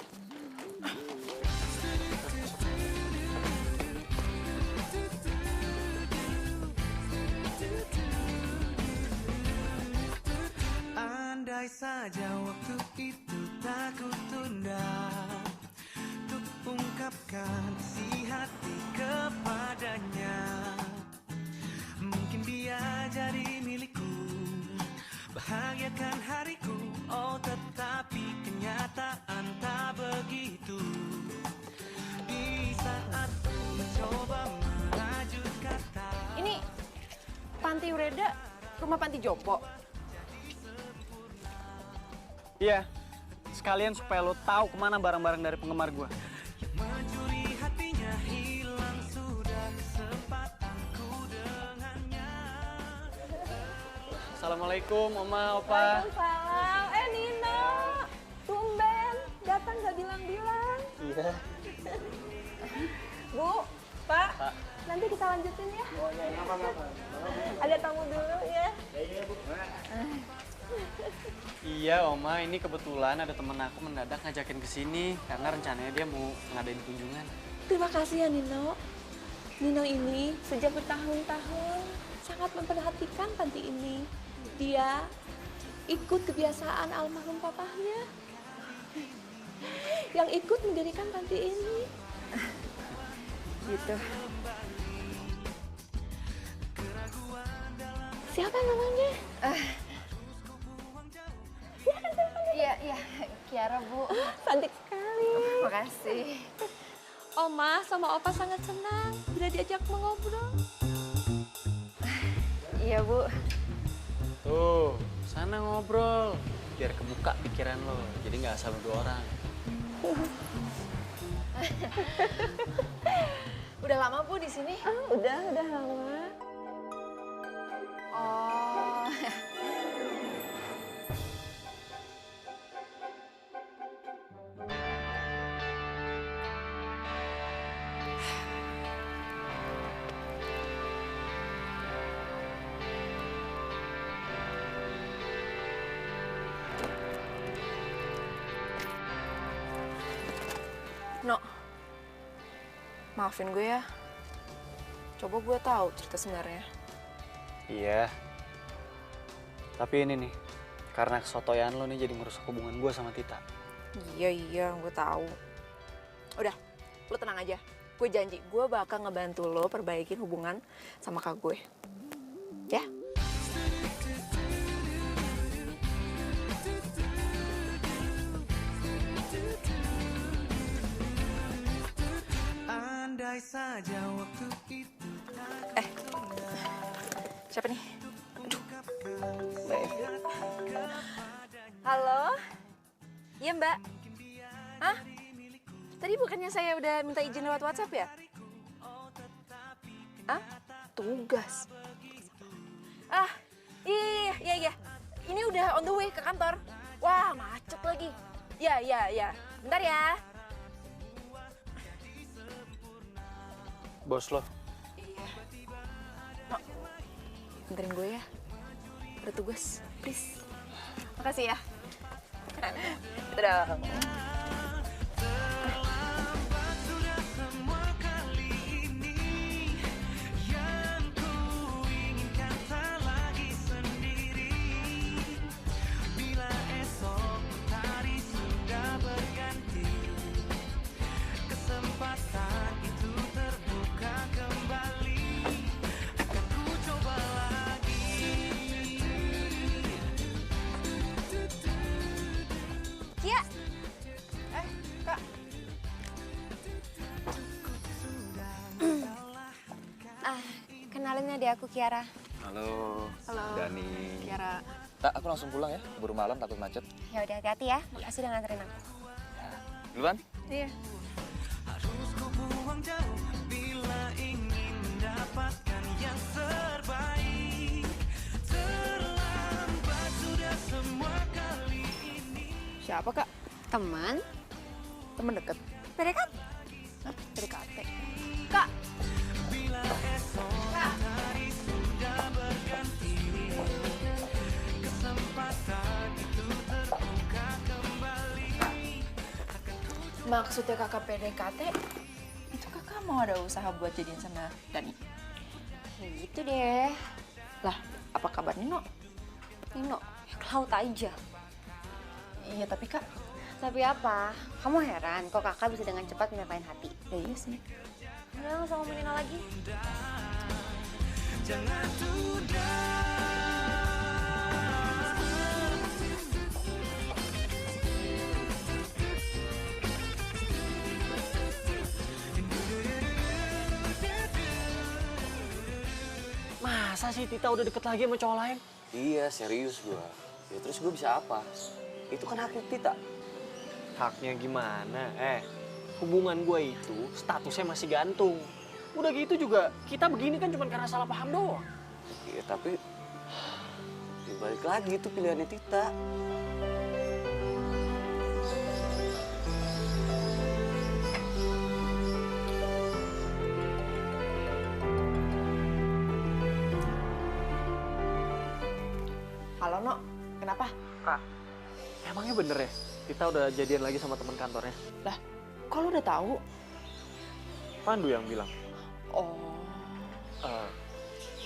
S1: Andai saja waktu itu tak kutunda untuk ungkapkan isi hati kepadanya. Mungkin dia jadi milikku, bahagiakan hariku. Oh tetapi kenyataan tak begitu. Di saat ku mencoba merajut kata.
S2: Ini Panti Ureda, rumah panti jompo.
S5: Iya, sekalian supaya lo tahu kemana barang-barang dari penggemar gue.
S1: Mencuri hatinya hilang sudah kesempatanku dengannya.
S5: Assalamualaikum, Oma, Opa.
S6: Waalaikumsalam. Nino, tumben datang gak bilang-bilang.
S5: Iya.
S6: Bu, Pak, nanti kita lanjutin ya. Ada tamu dulu ya.
S5: Iya, Oma, ini kebetulan ada temen aku mendadak ngajakin ke sini karena rencananya dia mau ngadain kunjungan.
S6: Terima kasih ya Nino. Nino ini sejak bertahun-tahun sangat memperhatikan panti ini. Dia ikut kebiasaan almarhum papahnya yang ikut mendirikan panti ini.
S2: Gitu.
S6: Siapa namanya?
S2: Iya, Kiara, Bu.
S6: Cantik sekali.
S2: Makasih.
S6: Oma sama Opa sangat senang bila diajak mengobrol.
S2: Iya, Bu.
S5: Tuh, sana ngobrol. Biar kebuka pikiran lo, jadi nggak asal dua orang.
S2: Udah lama, Bu, di sini?
S6: Udah lama.
S2: Oh. No, maafin gue ya. Coba gue tahu cerita sebenarnya.
S5: Iya. Tapi ini nih,
S4: Karena kesotoyan lo nih jadi merusak hubungan gue sama Tita.
S2: Iya, gue tahu. Udah, lo tenang aja. Gue janji, gue bakal ngebantu lo perbaikin hubungan sama kak gue. Ya?
S1: Andai saja waktu itu
S2: Siapa nih? Aduh. Mbak Evi. Halo? Iya mbak. Hah? Tadi bukannya saya udah minta izin lewat WhatsApp ya? Hah? Tugas. Iya. Ini udah on the way ke kantor. Wah, macet lagi. Ya. Bentar ya.
S4: Bos lo.
S2: Iya. Mak, benterin gue ya. Ada tugas, please. Makasih ya. Itu dong.
S7: Kia,
S2: Kak.
S7: kenalin adik aku Kiara.
S4: Halo.
S2: Halo.
S4: Dani.
S2: Kiara.
S4: Tak, aku langsung pulang ya. Buru malam takut macet.
S7: Ya udah hati-hati ya. Makasih udah nganterin aku.
S4: Duluan.
S2: Iya.
S1: harus ku buang jauh bila ingin mendapatkan yang terbaik. Terlambat sudah semua kali ini.
S2: Siapa kak?
S7: Teman?
S2: Temen deket?
S7: PDKT?
S2: Hah? PDKT? Kak!
S1: Bila esok hari sudah berganti, kesempatan itu terbuka kembali.
S2: Maksudnya kakak PDKT, itu kakak mau ada usaha buat jadian sama Dani?
S7: Ya gitu deh.
S2: Lah, apa kabar Nino?
S7: Nino, ya ke laut aja.
S2: Iya, tapi kak,
S7: Tapi apa? Kamu heran kok kakak bisa dengan cepat menyertain hati.
S2: ya iya sih.
S7: Udah nggak usah ngomongin Nino lagi.
S1: Jangan tunda.
S5: Masa sih Tita udah deket lagi sama cowok lain?
S4: Iya, serius gue. Ya terus gue bisa apa? Itu kan hak Tita.
S5: Haknya gimana? Hubungan gue itu statusnya masih gantung. Udah gitu juga kita begini kan cuma karena salah paham doang.
S4: Iya, tapi ya balik lagi itu pilihannya Tita.
S2: Halo, No. Kenapa?
S5: Kak, emangnya bener ya? Tita udah jadian lagi sama teman kantornya.
S2: Lah, kok lu udah tahu?
S5: Pandu yang bilang.
S2: Oh,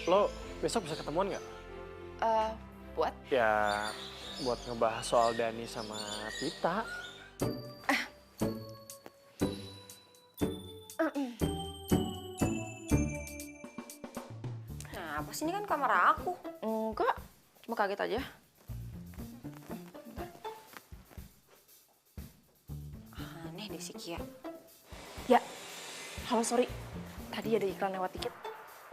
S5: Lo besok bisa ketemuan nggak?
S2: buat?
S5: Ya, buat ngebahas soal Dani sama Tita.
S7: Nah, apa sih ini kan kamar aku?
S2: Enggak, cuma kaget aja.
S7: Aneh deh si Kia.
S2: Ya, halo sorry. Tadi ada iklan lewat dikit.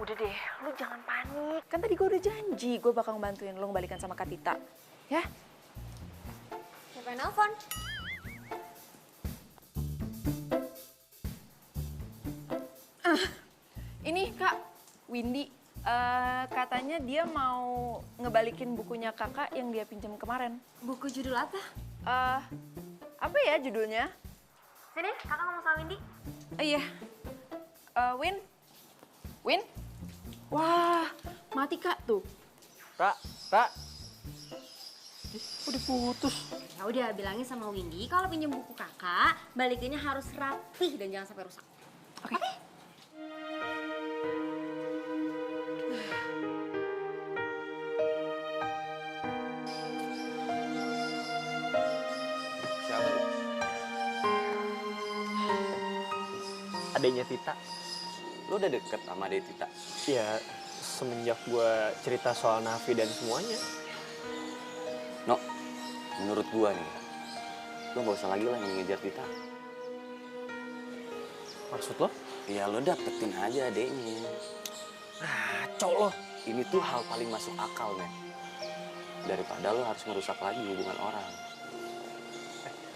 S2: Udah deh, lu jangan panik. Kan tadi gue udah janji gue bakal ngebantuin lu ngebalikan sama Kak Tita. Ya?
S7: Siapa yang nelfon?
S2: Ini Kak, Windy. Katanya dia mau ngebalikin bukunya kakak yang dia pinjam kemarin.
S7: Buku judul apa?
S2: Apa ya judulnya?
S7: Sini, kakak ngomong sama Windy.
S2: Iya. Win? Win? Wah, mati Kak tuh.
S5: Kak. Udah putus.
S7: Ya udah bilangin sama Windy kalau pinjam buku kakak, balikinnya harus rapih dan jangan sampai rusak.
S2: Oke.
S5: adiknya Tita.
S4: Lo udah deket sama adik Tita?
S5: Ya, semenjak gue cerita soal Nafi dan semuanya.
S4: No, menurut gue nih, lo gak usah lagi lah ngejar Tita.
S5: Maksud lo?
S4: Ya lo dapetin aja adeknya.
S5: Ngaco lo.
S4: Ini tuh hal paling masuk akal, men. Daripada lo harus ngerusak lagi hubungan orang.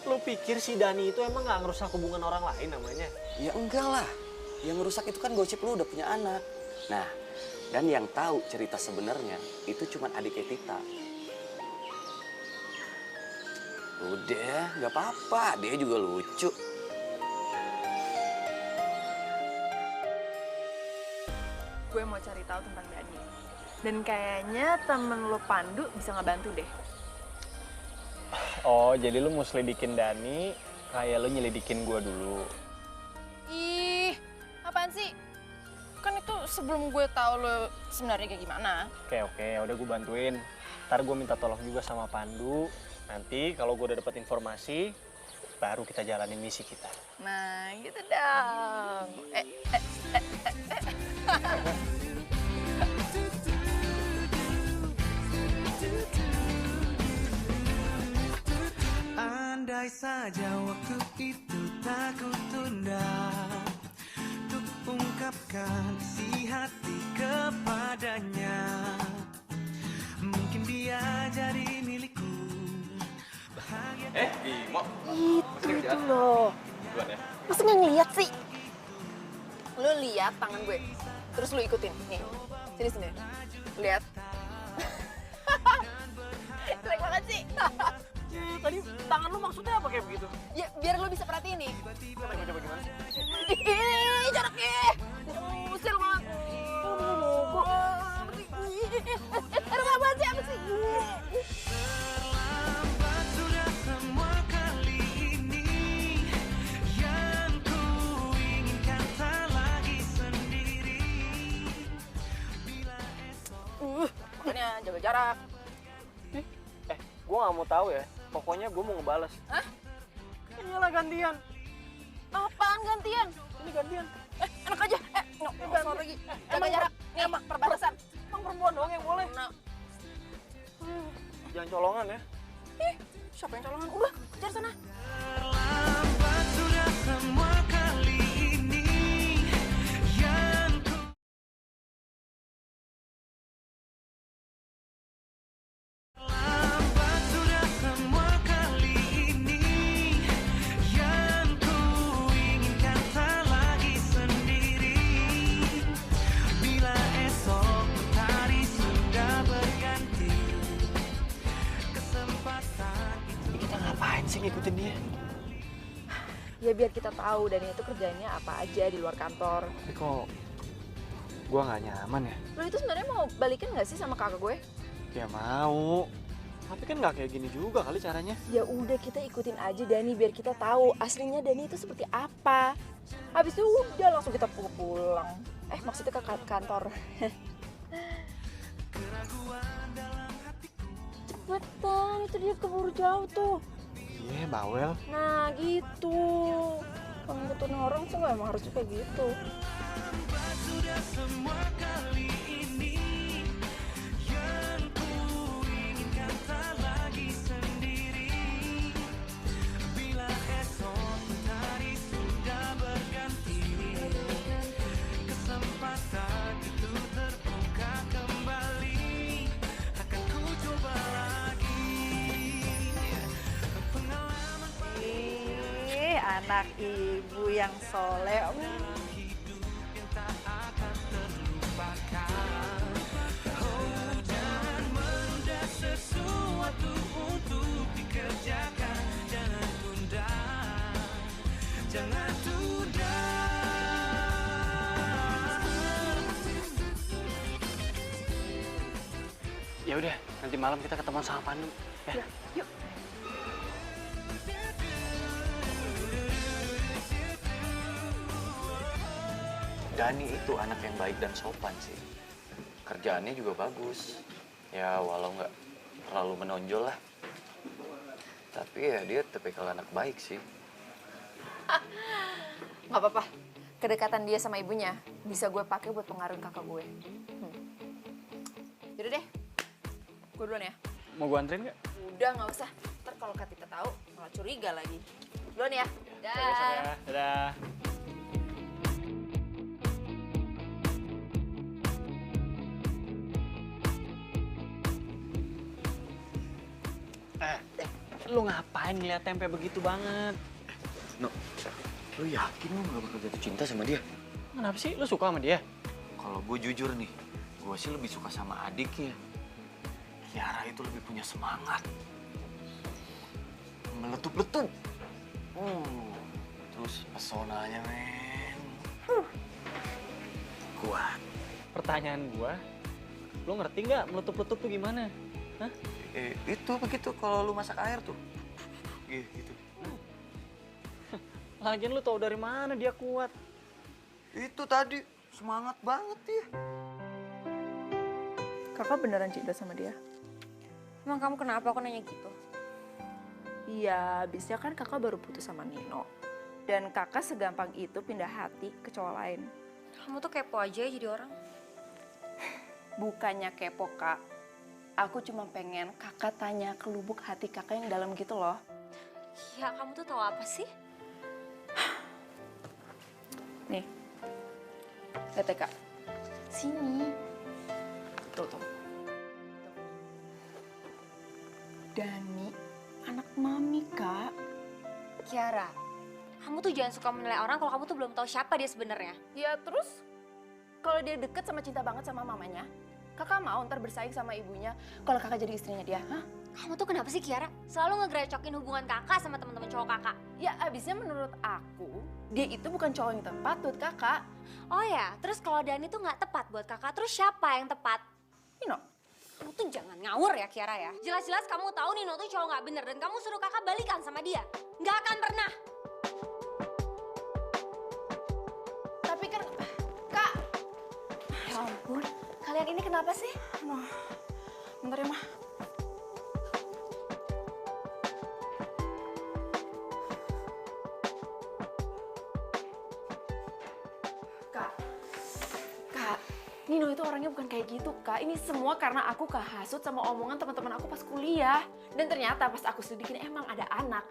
S5: Lo pikir si Dani itu emang gak ngerusak hubungan orang lain namanya?
S4: Ya enggak lah. Yang ngerusak itu kan gosip lo udah punya anak. Nah, dan yang tahu cerita sebenarnya itu cuman adiknya Tita. Udah, gak apa-apa. Dia juga lucu.
S8: Gue mau cari tahu tentang Dani. Dan kayaknya temen lo Pandu bisa ngebantu deh.
S5: Oh, jadi lo mau selidikin Dani kayak lo nyelidikin gue dulu.
S2: Ih, apaan sih? Kan itu sebelum gue tahu lo sebenarnya kayak gimana.
S5: Oke, udah gue bantuin. Ntar gue minta tolong juga sama Pandu. Nanti kalau gue udah dapat informasi, baru kita jalanin misi kita.
S2: Nah, gitu dong.
S1: Andai saja waktu itu tak kutunda untuk ungkapkan isi hati kepadanya. Mungkin dia jadi milikku. Bahagia.
S4: Bimo.
S2: Itu loh. Masa nggak ngeliat sih? Lo lihat tangan gue, terus lo ikutin. Nih, sini. Lihat. Jelek banget sih.
S5: Tadi tangan lo maksudnya apa kayak begitu?
S2: Ya, biar lo bisa perhatiin nih.
S5: Coba gimana sih?
S2: Ih, jaraknya. Usil banget. Apa sih?
S1: Terlambat sudah semua kali ini. Yang ku inginkan tak lagi sendiri. Bila esok
S2: Makanya jaga jarak.
S5: Gue gak mau tahu ya. Pokoknya gue mau ngebales.
S2: Hah?
S5: Iyalah gantian.
S2: Apaan gantian?
S5: Ini gantian.
S2: Enak aja. No, lagi. Jaga jarak. Nih, perbatasan.
S5: Emang perempuan doang yang boleh.
S2: Nah,
S5: Jangan colongan ya.
S2: siapa yang colongan? Udah, kejar sana.
S1: terlambat sudah semua kali ini. Yang ku terlambat sudah semua kali ini. Yang ku inginkan tak lagi sendiri. Bila esok hari sudah berganti, kesempatan itu
S5: Kita ngapain sih ngikutin dia?
S8: Ya biar kita tahu Dani itu kerjanya apa aja di luar kantor.
S5: Tapi kok gue gak nyaman ya?
S8: Lo itu sebenarnya mau balikin nggak sih sama kakak gue?
S5: Ya mau. Tapi kan gak kayak gini juga kali caranya.
S8: Ya udah kita ikutin aja Dani biar kita tahu aslinya Dani itu seperti apa. Habis itu udah langsung kita pulang. Maksudnya ke kantor. Cepetan, itu dia keburu jauh tuh.
S5: Iya, bawel.
S8: Nah gitu. Kalau ngikutin orang sih emang harusnya kayak gitu.
S1: sudah semua kali ini. Yang ku inginkan tak lagi sendiri. Bila esok hari sudah berganti, kesempatan itu terbuka kembali. Akan ku coba lagi. Pengalaman
S8: Anak ibu yang soleh.
S1: sesuatu untuk dikerjakan. Jangan tunda, jangan tunda.
S5: Ya udah, nanti malam kita ketemu sama Pandu. Ya.
S8: Yuk.
S4: Dani itu anak yang baik dan sopan sih. Kerjaannya juga bagus. Ya walau nggak terlalu menonjol lah. Tapi ya dia tipikal anak baik sih.
S2: Nggak apa-apa. kedekatan dia sama ibunya bisa gue pakai buat pengaruhin kakak gue. Yaudah deh, gue duluan ya.
S5: Mau gue anterin nggak?
S2: Udah, nggak usah. Ntar kalau Kak Tita tahu malah curiga lagi. Duluan ya.
S5: Besok ya. Dadah. Lu ngapain ngeliat tempe begitu banget?
S4: No, lu yakin lu gak bakal jatuh cinta sama dia?
S5: Kenapa sih? Lu suka sama dia?
S4: Kalau gue jujur nih, gue sih lebih suka sama adiknya. Kiara itu lebih punya semangat. Meletup-letup. Terus pesonanya, men. Kuat.
S5: Pertanyaan gua, lu ngerti nggak meletup-letup tuh gimana? Hah?
S4: Itu begitu kalau lu masak air tuh. Gitu.
S5: Lagian lu tahu dari mana dia kuat?
S4: Itu tadi semangat banget ya.
S8: Kakak beneran cinta sama dia?
S7: Emang kamu kenapa aku nanya gitu?
S8: Iya, abisnya kan kakak baru putus sama Nino. Dan kakak segampang itu pindah hati ke cowok lain.
S7: Kamu tuh kepo aja ya jadi orang.
S8: Bukannya kepo, Kak. Aku cuma pengen kakak tanya ke lubuk hati kakak yang dalam gitu loh.
S7: Ya kamu tuh tahu apa sih?
S8: Nih, lihat ya, Kak. Sini. Tuh. Dani, anak mami, Kak.
S7: Kiara, kamu tuh jangan suka menilai orang kalau kamu tuh belum tahu siapa dia sebenarnya.
S2: Ya terus, kalau dia deket sama cinta banget sama mamanya, kakak mau ntar bersaing sama ibunya kalau kakak jadi istrinya dia, hah?
S7: Kamu tuh kenapa sih Kiara? Selalu ngegerecokin hubungan kakak sama teman-teman cowok kakak.
S2: Ya abisnya menurut aku, dia itu bukan cowok yang tepat buat kakak.
S7: Oh ya, terus kalau Dani tuh nggak tepat buat kakak, terus siapa yang tepat?
S2: Nino,
S7: Kamu tuh jangan ngawur ya Kiara ya. Jelas-jelas kamu tahu Nino tuh cowok nggak bener dan kamu suruh kakak balikan sama dia. Nggak akan pernah.
S2: tapi kan, Kak, ya ampun, kalian ini kenapa sih?
S8: Bentar ya, Mah.
S2: Kak, Nino itu orangnya bukan kayak gitu, Kak. Ini semua karena aku kehasut sama omongan teman-teman aku pas kuliah. Dan ternyata pas aku selidikin emang ada anak.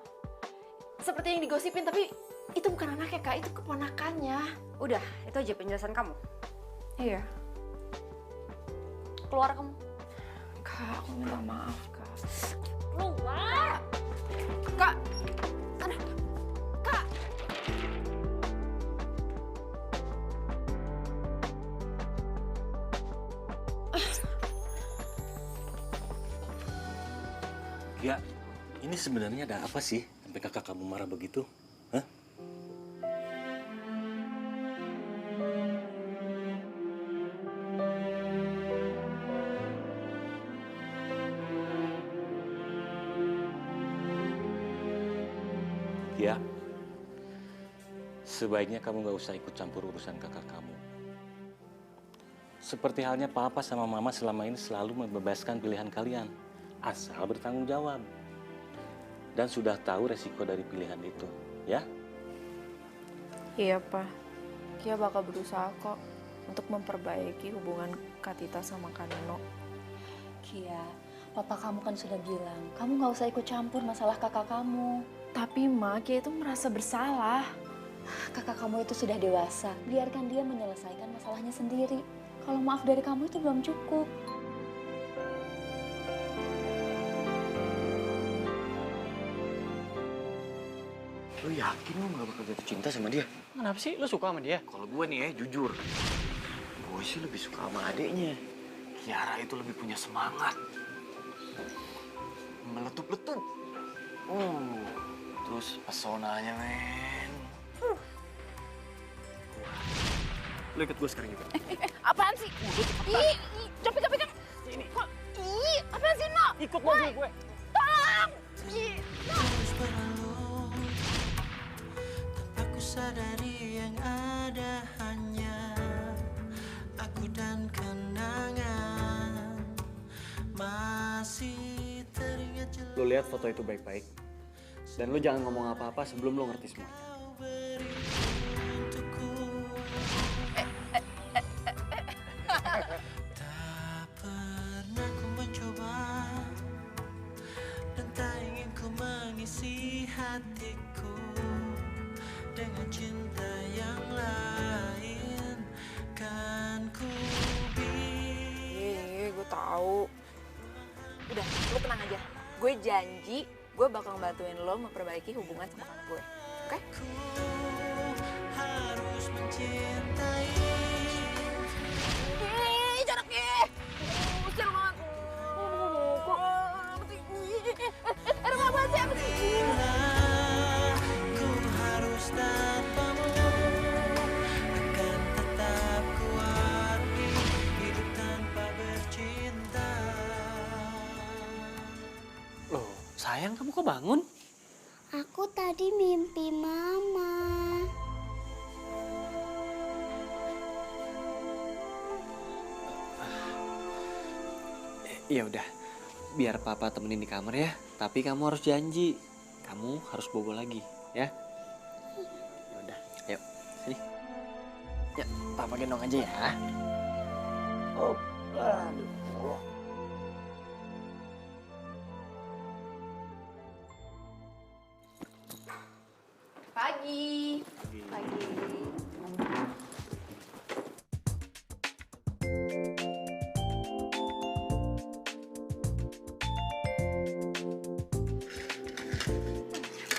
S2: Seperti yang digosipin, tapi itu bukan anaknya, Kak. Itu keponakannya.
S7: Udah, itu aja penjelasan kamu.
S8: Iya.
S7: Keluar kamu.
S8: Kak, aku minta maaf, Kak.
S7: Keluar!
S2: Kak, aduh, Kak.
S9: Ya, ini sebenarnya ada apa sih sampai kakak kamu marah begitu? Hah? Ya, sebaiknya kamu nggak usah ikut campur urusan kakak kamu. Seperti halnya papa sama mama selama ini selalu membebaskan pilihan kalian. Asal bertanggung jawab. Dan sudah tahu resiko dari pilihan itu, ya?
S8: Iya, Pak. Kia bakal berusaha kok untuk memperbaiki hubungan Kak Tita sama Kak Nino.
S6: Kia, papa kamu kan sudah bilang, kamu nggak usah ikut campur masalah kakak kamu.
S8: Tapi, Ma, Kia itu merasa bersalah.
S6: Kakak kamu itu sudah dewasa, biarkan dia menyelesaikan masalahnya sendiri. Kalau maaf dari kamu itu belum cukup.
S4: Lu yakin lu gak bakal jatuh cinta sama dia?
S5: Kenapa sih? Lu suka sama dia?
S4: Kalau gue nih ya, jujur. Gue sih lebih suka sama adiknya. Kiara itu lebih punya semangat. Meletup-letup. Terus pesonanya, men.
S5: Lu ikut gue sekarang juga.
S2: Apaan sih? Ih, capek.
S5: Ini.
S2: Ih, apaan sih, No?
S5: Ikut mobil gue.
S2: Tolong! Ih,
S1: Terus berlalu tanpa ku sadari yang ada hanya aku dan kenangan masih teringat jelas.
S5: Lu lihat foto itu baik-baik. Dan lu jangan ngomong apa-apa sebelum lu ngerti semuanya.
S1: Kau beri untukku mengisi hatiku dengan cinta yang lain. Kan ku
S2: Gue tahu. Udah, lo tenang aja. Gue janji, gue bakal bantuin lo memperbaiki hubungan sama kakak gue. Oke?
S1: harus mencintai.
S2: Jaraknya! Usir banget. Apa sih?
S1: Ku harus tanpamu, akan tetap kuarti hidup tanpa bercinta.
S5: Loh, sayang kamu kok bangun?
S10: Aku tadi mimpi mama.
S5: Ya udah, biar papa temenin di kamar ya. Tapi kamu harus janji, kamu harus bobo lagi, ya. Ya udah, yuk sini. Ya, papa gendong aja ya. Oh, aduh.
S2: Pagi.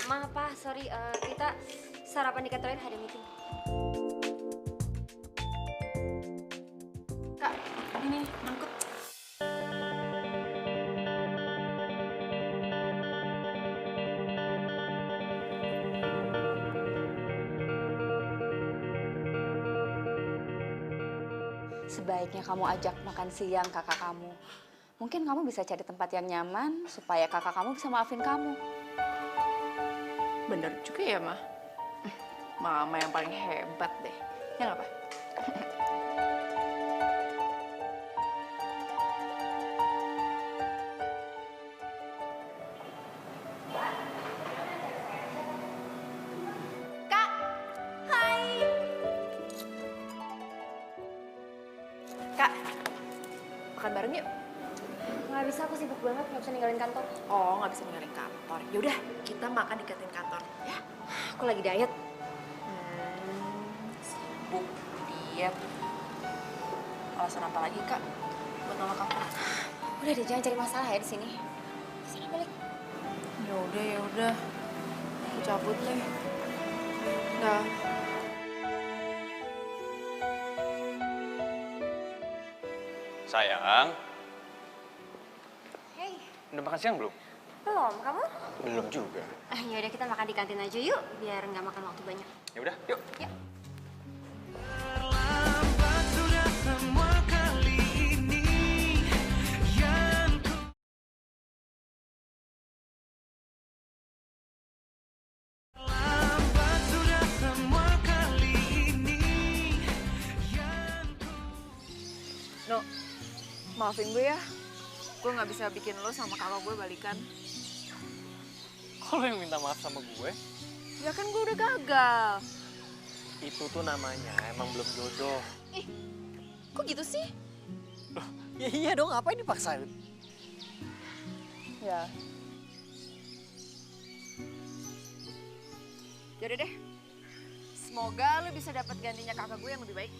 S7: Maaf Pak, sorry, kita sarapan di kantor lain ada meeting.
S2: Kak, ini mangkuk.
S8: Sebaiknya kamu ajak makan siang kakak kamu. Mungkin kamu bisa cari tempat yang nyaman supaya kakak kamu bisa maafin kamu.
S2: Bener juga ya, Ma. Mama yang paling hebat deh. Ya nggak, Pak? Kak! Hai! Kak, makan bareng yuk.
S7: Nggak bisa, aku sibuk banget, nggak bisa ninggalin kantor.
S2: Oh, nggak bisa ninggalin kantor. Yaudah, kita makan di kantin kantor, ya?
S7: Aku lagi diet.
S2: Sibuk, diet. Alasan apa lagi, Kak? Buat nolak aku?
S7: Udah deh, jangan cari masalah ya di sini. Sana balik.
S2: Ya udah. Aku cabut deh. Dah.
S11: Sayang,
S7: Hey,
S11: udah makan siang belum?
S7: belum, kamu?
S11: Belum juga.
S7: Ya udah kita makan di kantin aja yuk, biar nggak makan waktu banyak.
S11: Ya udah, yuk.
S7: Yuk.
S1: Terlambat sudah semua kali ini yang ku terlambat sudah semua kali ini yang ku
S2: No, maafin gue ya. Gue nggak bisa bikin lo sama kakak gue balikan.
S5: Kok lo yang minta maaf sama gue?
S2: Ya kan gue udah gagal.
S5: Itu tuh namanya emang belum jodoh.
S2: Ih, kok gitu sih?
S5: Ya iya dong, ngapain dipaksain?
S2: Ya. Yaudah deh. Semoga lo bisa dapat gantinya kakak gue yang lebih baik,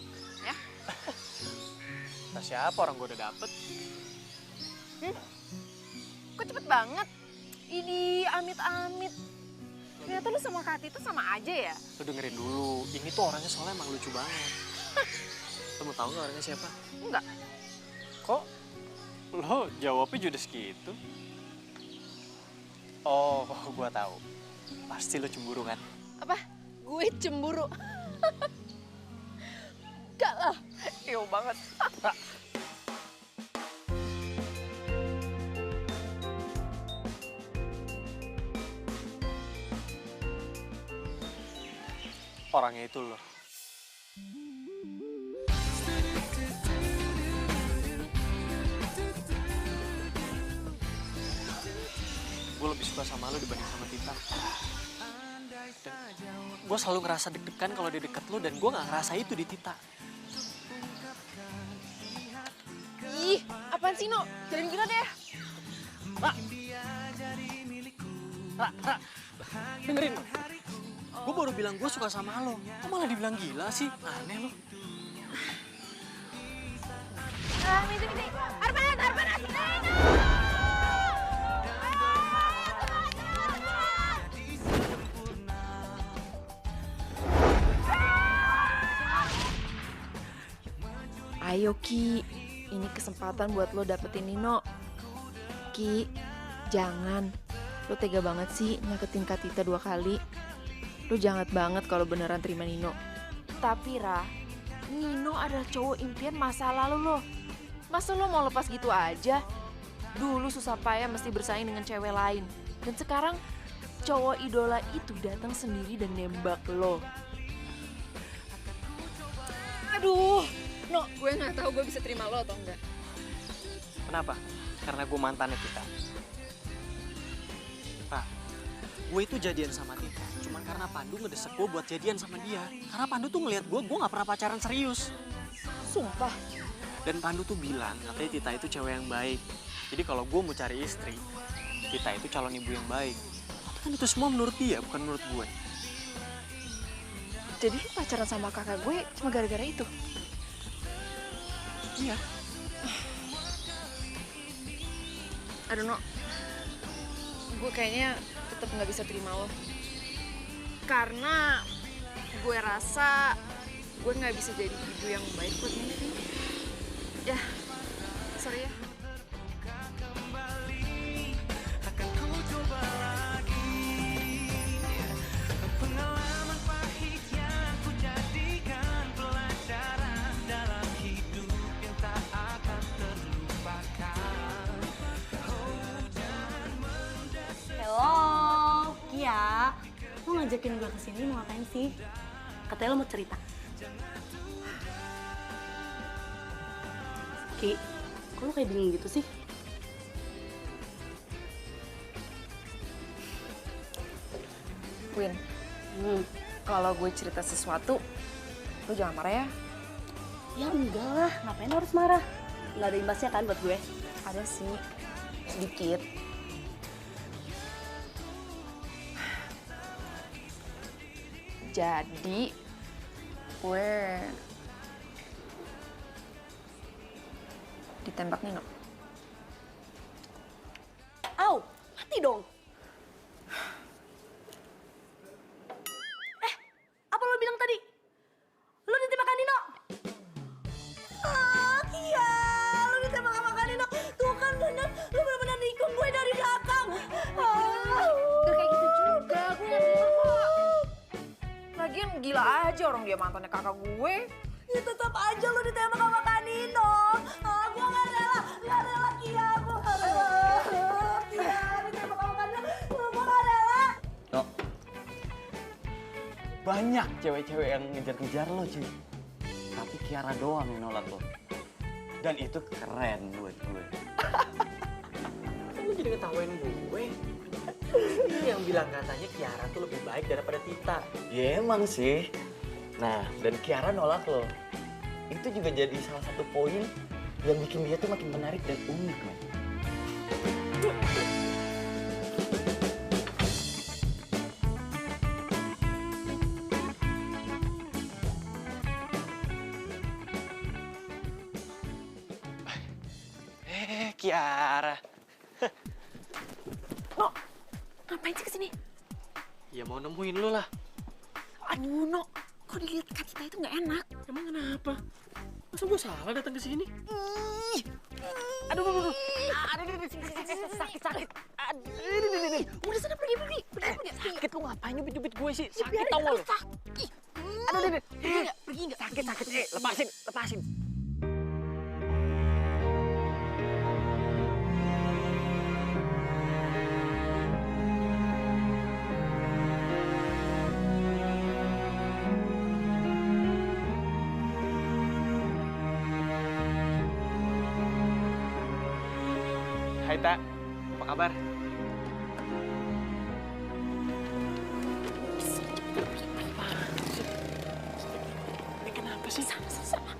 S2: ya?
S5: Nah siapa orang gue udah dapet?
S2: Kok cepet banget? Ini amit-amit. Ternyata lu sama Kati itu sama aja ya?
S5: Lo dengerin dulu, ini tuh orangnya soalnya emang lucu banget. Lo mau tahu nggak orangnya siapa?
S2: Enggak.
S5: Kok lo jawabnya judes gitu? Oh, gua tahu. Pasti lo cemburu kan?
S2: Apa? Gue cemburu. Enggak lah. Ew banget.
S5: Orangnya itu lo. Gue lebih suka sama lo dibanding sama Tita. Dan gue selalu ngerasa deg-degan kalau di deket lo, dan gue gak ngerasa itu di Tita.
S2: Ih, apaan sih, No? Jalan gila deh.
S1: dia jadi milikku.
S5: Ra, dengerin. Gue baru bilang gue suka sama lo. Kok malah dibilang gila sih? Aneh lo.
S7: Misi. Arman, asli.
S2: Ayo Ki, ini kesempatan buat lo dapetin Nino. Ki, jangan. Lo tega banget sih nyakitin Kak Tita 2 kali. Lo jahat banget kalau beneran terima Nino. Tapi Ra, Nino adalah cowok impian masa lalu lo. Masa lo mau lepas gitu aja? Dulu susah payah mesti bersaing dengan cewek lain. Dan sekarang cowok idola itu datang sendiri dan nembak lo. Aduh, No, gue nggak tahu gue bisa terima lo atau enggak.
S5: Kenapa? Karena gue mantannya Tita. Pak, gue itu jadian sama Tita cuman karena Pandu ngedesek gue buat jadian sama dia. Karena Pandu tuh ngeliat gue nggak pernah pacaran serius.
S2: Sumpah.
S5: Dan Pandu tuh bilang katanya Tita itu cewek yang baik. Jadi kalau gue mau cari istri, Tita itu calon ibu yang baik. Tapi kan itu semua menurut dia, bukan menurut gue.
S2: Jadi pacaran sama kakak gue cuma gara-gara itu?
S5: Iya.
S2: Aduh, No. Gue kayaknya tetap nggak bisa terima lo. Karena gue rasa gue nggak bisa jadi ibu yang baik buat Mimpi. Ya, sorry ya.
S1: Pengalaman pahit yang ku jadikan pelajaran dalam hidup yang tak akan terlupakan.
S3: Hello, Kia. Lo ngajakin gue kesini mau ngapain sih? Katanya lo mau cerita. Ki, kok lo kayak bingung gitu sih?
S2: Queen, kalau gue cerita sesuatu, lo jangan marah ya.
S3: Ya enggak lah, ngapain lo harus marah? Nggak ada imbasnya kan buat gue?
S2: Ada sih, sedikit. Jadi, gue ditembak Nino.
S3: Au, mati dong. Apa lo bilang tadi? Lo ditembak Nino? Ah, Kia, lo ditembak sama Nino. Tuh kan bener, lo bener-bener nikung gue dari belakang.
S2: Gak kayak gitu juga, gue gak terima kok. Lagian gila aja orang dia mantannya kakak gue.
S3: Ya tetap aja lo ditembak sama Nino. Gue gak rela Kia, gue gak rela. Kia, ditembak sama Nino, gue gak rela.
S4: No. Banyak cewek-cewek yang ngejar-ngejar lo, cuy. Tapi Kiara doang yang nolak lo. Dan itu keren buat gue.
S5: Lu jadi ngetawain gue. Ini yang bilang katanya Kiara tuh lebih baik daripada Tita.
S4: Ya emang sih. Nah, dan Kiara nolak lo. Itu juga jadi salah satu poin yang bikin dia tuh makin menarik dan unik, man.
S5: Kiara.
S2: No, ngapain sih kesini?
S5: Ya mau nemuin lo lah.
S2: Aduh, No. Kok dilihat Kak Tita itu nggak enak?
S5: Emang kenapa? Masa gue salah datang ke sini?
S2: Aduh. Sakit. Aduh. Udah sana pergi.
S5: Sakit lo ngapain nyubit-nyubit gue sih? Sakit tau gak lo?
S2: Sakit.
S5: Aduh.
S2: Pergi nggak?
S5: Sakit. Lepasin. Hai Tak, apa kabar? Ini kenapa sih?
S2: Sama.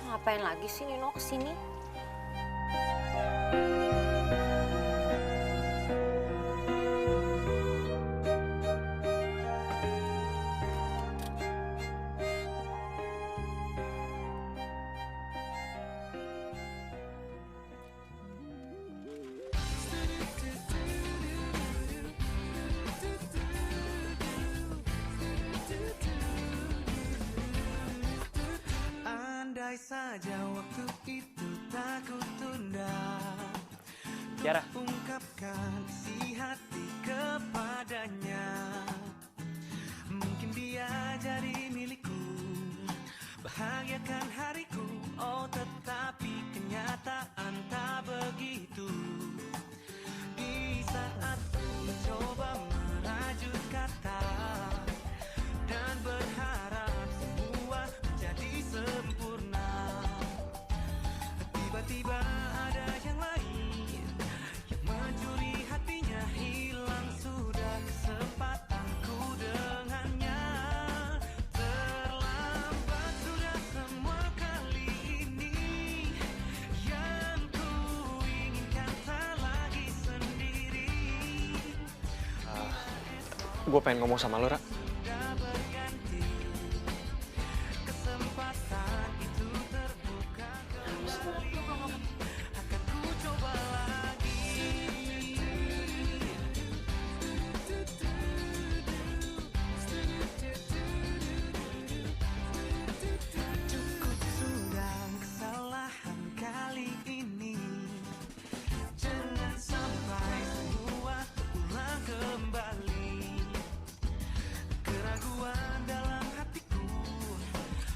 S7: Ngapain lagi sih Nino kesini?
S1: saja waktu itu tak kutunda.
S5: Tiara.
S1: Ungkapkan isi hati kepadanya. Mungkin dia jadi milikku, bahagiakan hariku. Oh tetapi kenyataan tak begitu. Di saat ku coba merajut kata dan berharap semua menjadi sempurna, tiba-tiba ada yang lain yang mencuri hatinya. Hilang sudah kesempatanku dengannya. Terlambat sudah semua kali ini. Yang ku inginkan tak lagi sendiri.
S5: Gue pengen ngomong sama lo, Ra.
S1: Sudah berganti, kesempatan itu terbuka kembali. Akan ku coba lagi. Cukup sudah kesalahan kali ini. Jangan sampai semua terulang kembali. Keraguan dalam hatiku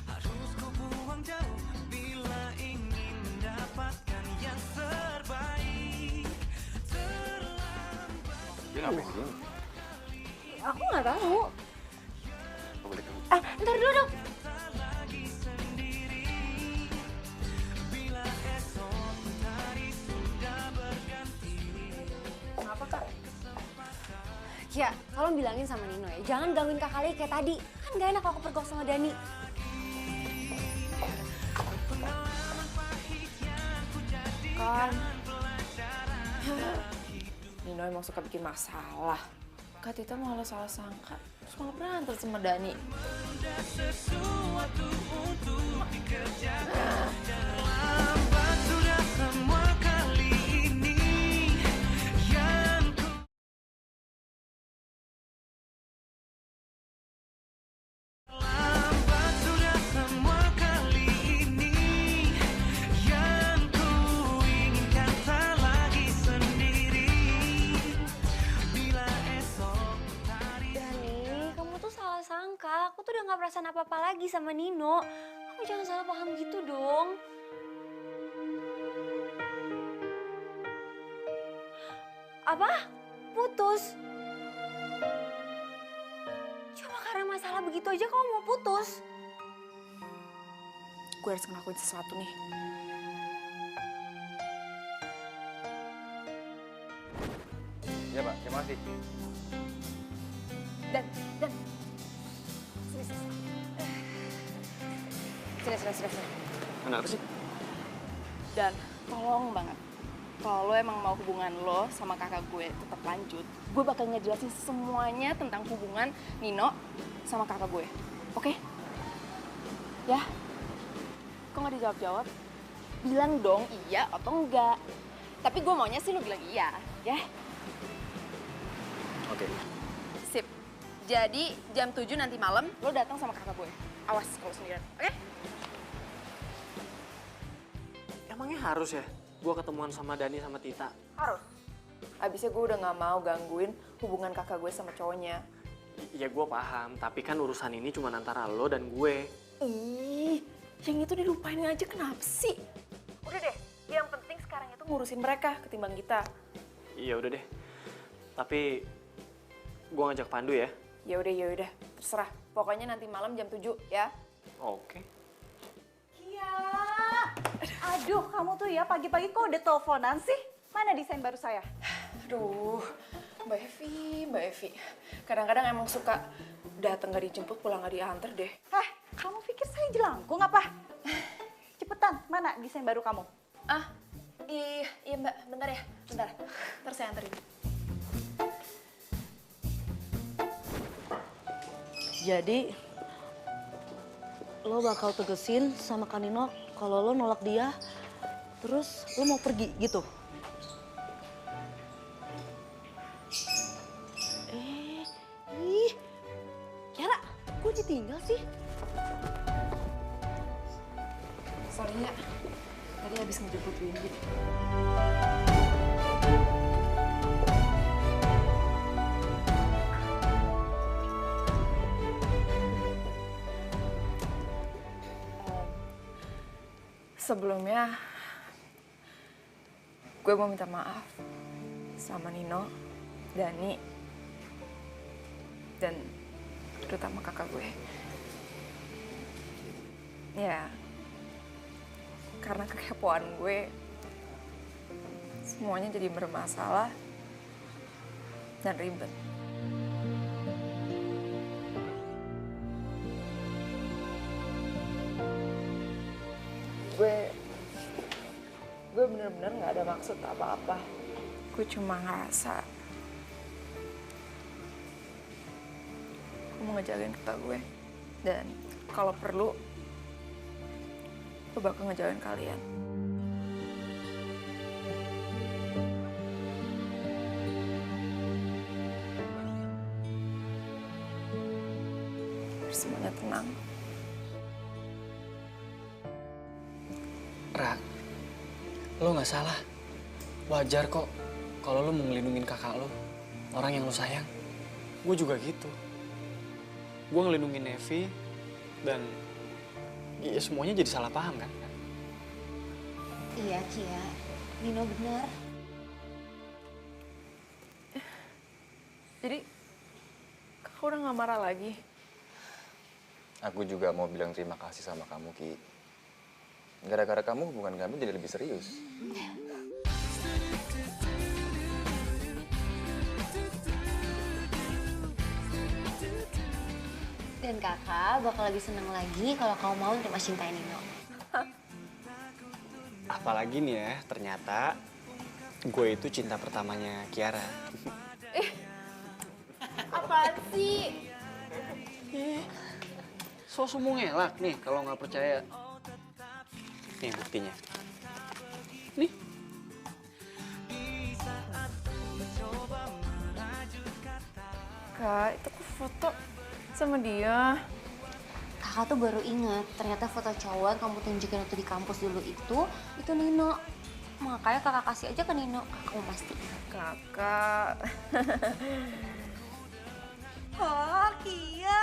S1: harus ku buang jauh bila ingin mendapatkan yang terbaik. Terlambat.
S11: Dia ngapain sih?
S7: Aku nggak tahu.
S11: Lo boleh tunggu.
S7: Ntar dulu dong.
S1: Tak lagi sendiri bila esok hari sudah berganti.
S2: Kenapa Kak?
S7: Kia, tolong bilangin sama Nino ya, jangan gangguin kakak lagi kayak tadi. Kan gak enak kalau aku pergok sama Dani.
S2: Kan Nino emang suka bikin masalah. Kak Tita malah salah sangka, terus malah berantem sama Dani.
S1: Sesuatu untuk dikerjakan. Terlambat sudah semua kali ini. Yang ku terlambat sudah semua kali ini. Yang ku inginkan tak lagi sendiri. Bila esok hari
S7: Dani, kamu tuh salah sangka. Aku tuh udah gak perasaan apa-apa lagi sama Nino. Kamu jangan salah paham gitu dong. Apa? Putus? Cuma karena masalah begitu aja kamu mau putus?
S2: Gue harus ngelakuin sesuatu nih.
S11: Iya Pak, terima kasih.
S2: Dan. Sini.
S5: Kenapa sih?
S8: Dan tolong banget, kalau lo emang mau hubungan lo sama kakak gue tetap lanjut, gue bakal ngejelasin semuanya tentang hubungan Nino sama kakak gue. Oke? Ya? Kok nggak dijawab-jawab? Bilang dong iya atau enggak. Tapi gue maunya sih lo bilang iya, ya?
S5: Oke.
S8: Sip. Jadi jam 7 nanti malam lo datang sama kakak gue. Awas kalau sendirian, oke?
S5: Emangnya harus ya gue ketemuan sama Dani sama Tita?
S2: Harus. Abisnya gue udah gak mau gangguin hubungan kakak gue sama cowoknya.
S5: Ya gue paham, tapi kan urusan ini cuma antara lo dan gue.
S2: Ih, yang itu dilupain aja kenapa sih? Udah deh, yang penting sekarang itu ngurusin mereka ketimbang kita.
S5: Iya udah deh. Tapi gue ngajak Pandu ya.
S2: Ya udah, terserah. Pokoknya nanti malam jam 7 ya.
S5: Oke.
S8: Iya. Aduh, kamu tuh ya pagi-pagi kok udah teleponan sih? Mana desain baru saya?
S2: Aduh, Mbak Evi. Kadang-kadang emang suka datang gak dijemput, pulang gak diantar deh.
S8: Kamu pikir saya jelangkung apa? Cepetan, mana desain baru kamu?
S2: Iya Mbak, bentar ya. Ntar saya anterin.
S3: Jadi lo bakal tegesin sama Kanino kalau lo nolak dia, terus lo mau pergi gitu? Kiara, kok ditinggal sih?
S2: Sorry ya, tadi habis ngejemput Windy. Sebelumnya, gue mau minta maaf sama Nino, Dani, dan terutama kakak gue. Ya, karena kekepoan gue, semuanya jadi bermasalah dan ribet. Gue bener-bener gak ada maksud apa-apa. Gue cuma ngerasa gue mau ngejagain kita gue. Dan kalau perlu, gue bakal ngejagain kalian. Biar semuanya tenang.
S5: Ra, lo nggak salah. Wajar kok kalau lo mau ngelindungin kakak lo, orang yang lo sayang. Gue juga gitu. Gue ngelindungin Nevi dan ya semuanya jadi salah paham kan?
S7: Iya, Kia. Nino benar.
S2: Jadi, kakak udah gak marah lagi?
S11: Aku juga mau bilang terima kasih sama kamu, Ki. Gara-gara kamu hubungan kami jadi lebih serius.
S7: Dan kakak bakal lebih seneng lagi kalau kamu mau terima cinta Nino.
S5: Apalagi nih ya, ternyata gue itu cinta pertamanya Kiara.
S2: Apaan sih?
S5: So-so mau ngelak nih kalau nggak percaya. Nih buktinya. Nih.
S2: Kak, itu aku foto sama dia.
S7: Kakak tuh baru ingat, ternyata foto cowok yang kamu tunjukin waktu di kampus dulu itu Nino. Makanya kakak kasih aja ke Nino, kakak mau pastiin.
S2: Kakak.
S8: Hah, Kia?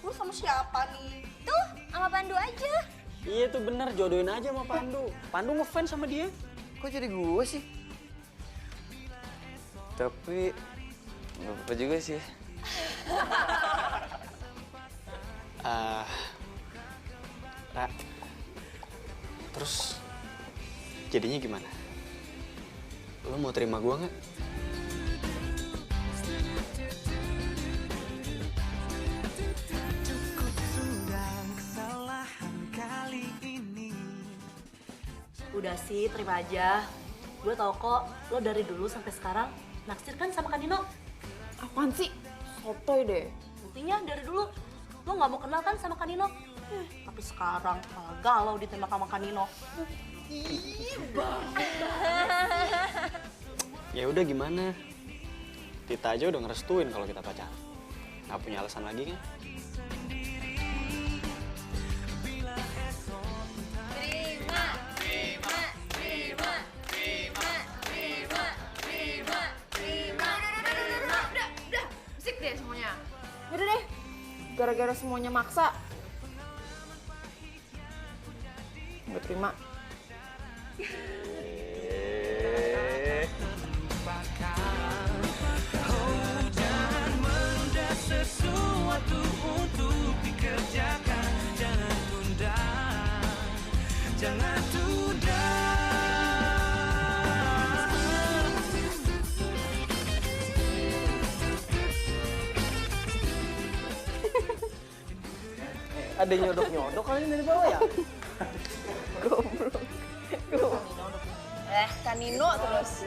S8: Lu sama siapa nih?
S7: Tuh, sama Pandu aja.
S5: Iya tuh bener, jodohin aja sama Pandu. Pandu ngefans sama dia.
S4: Kok jadi gue sih? Tapi nggak apa-apa juga sih.
S5: Ra, terus jadinya gimana? Lo mau terima gue nggak?
S3: Udah sih, terima aja. Gue tau kok, lo dari dulu sampai sekarang naksir kan sama Kak Nino?
S2: Apaan sih? Sotoy deh.
S3: Buktinya dari dulu, lo gak mau kenal kan sama Kak Nino? Tapi sekarang malah galau ditembak sama Kak Nino.
S5: Ya udah gimana? Tita aja udah ngerestuin kalau kita pacaran. Nggak punya alasan lagi kan?
S2: Udah deh, gara-gara semuanya maksa. Gue terima.
S1: Jangan menunda sesuatu untuk dikerjakan. Jangan tunda, jangan tunda.
S4: Ada nyodok-nyodok kali dari bawah ya?
S2: Goblok. Kan Nino terus.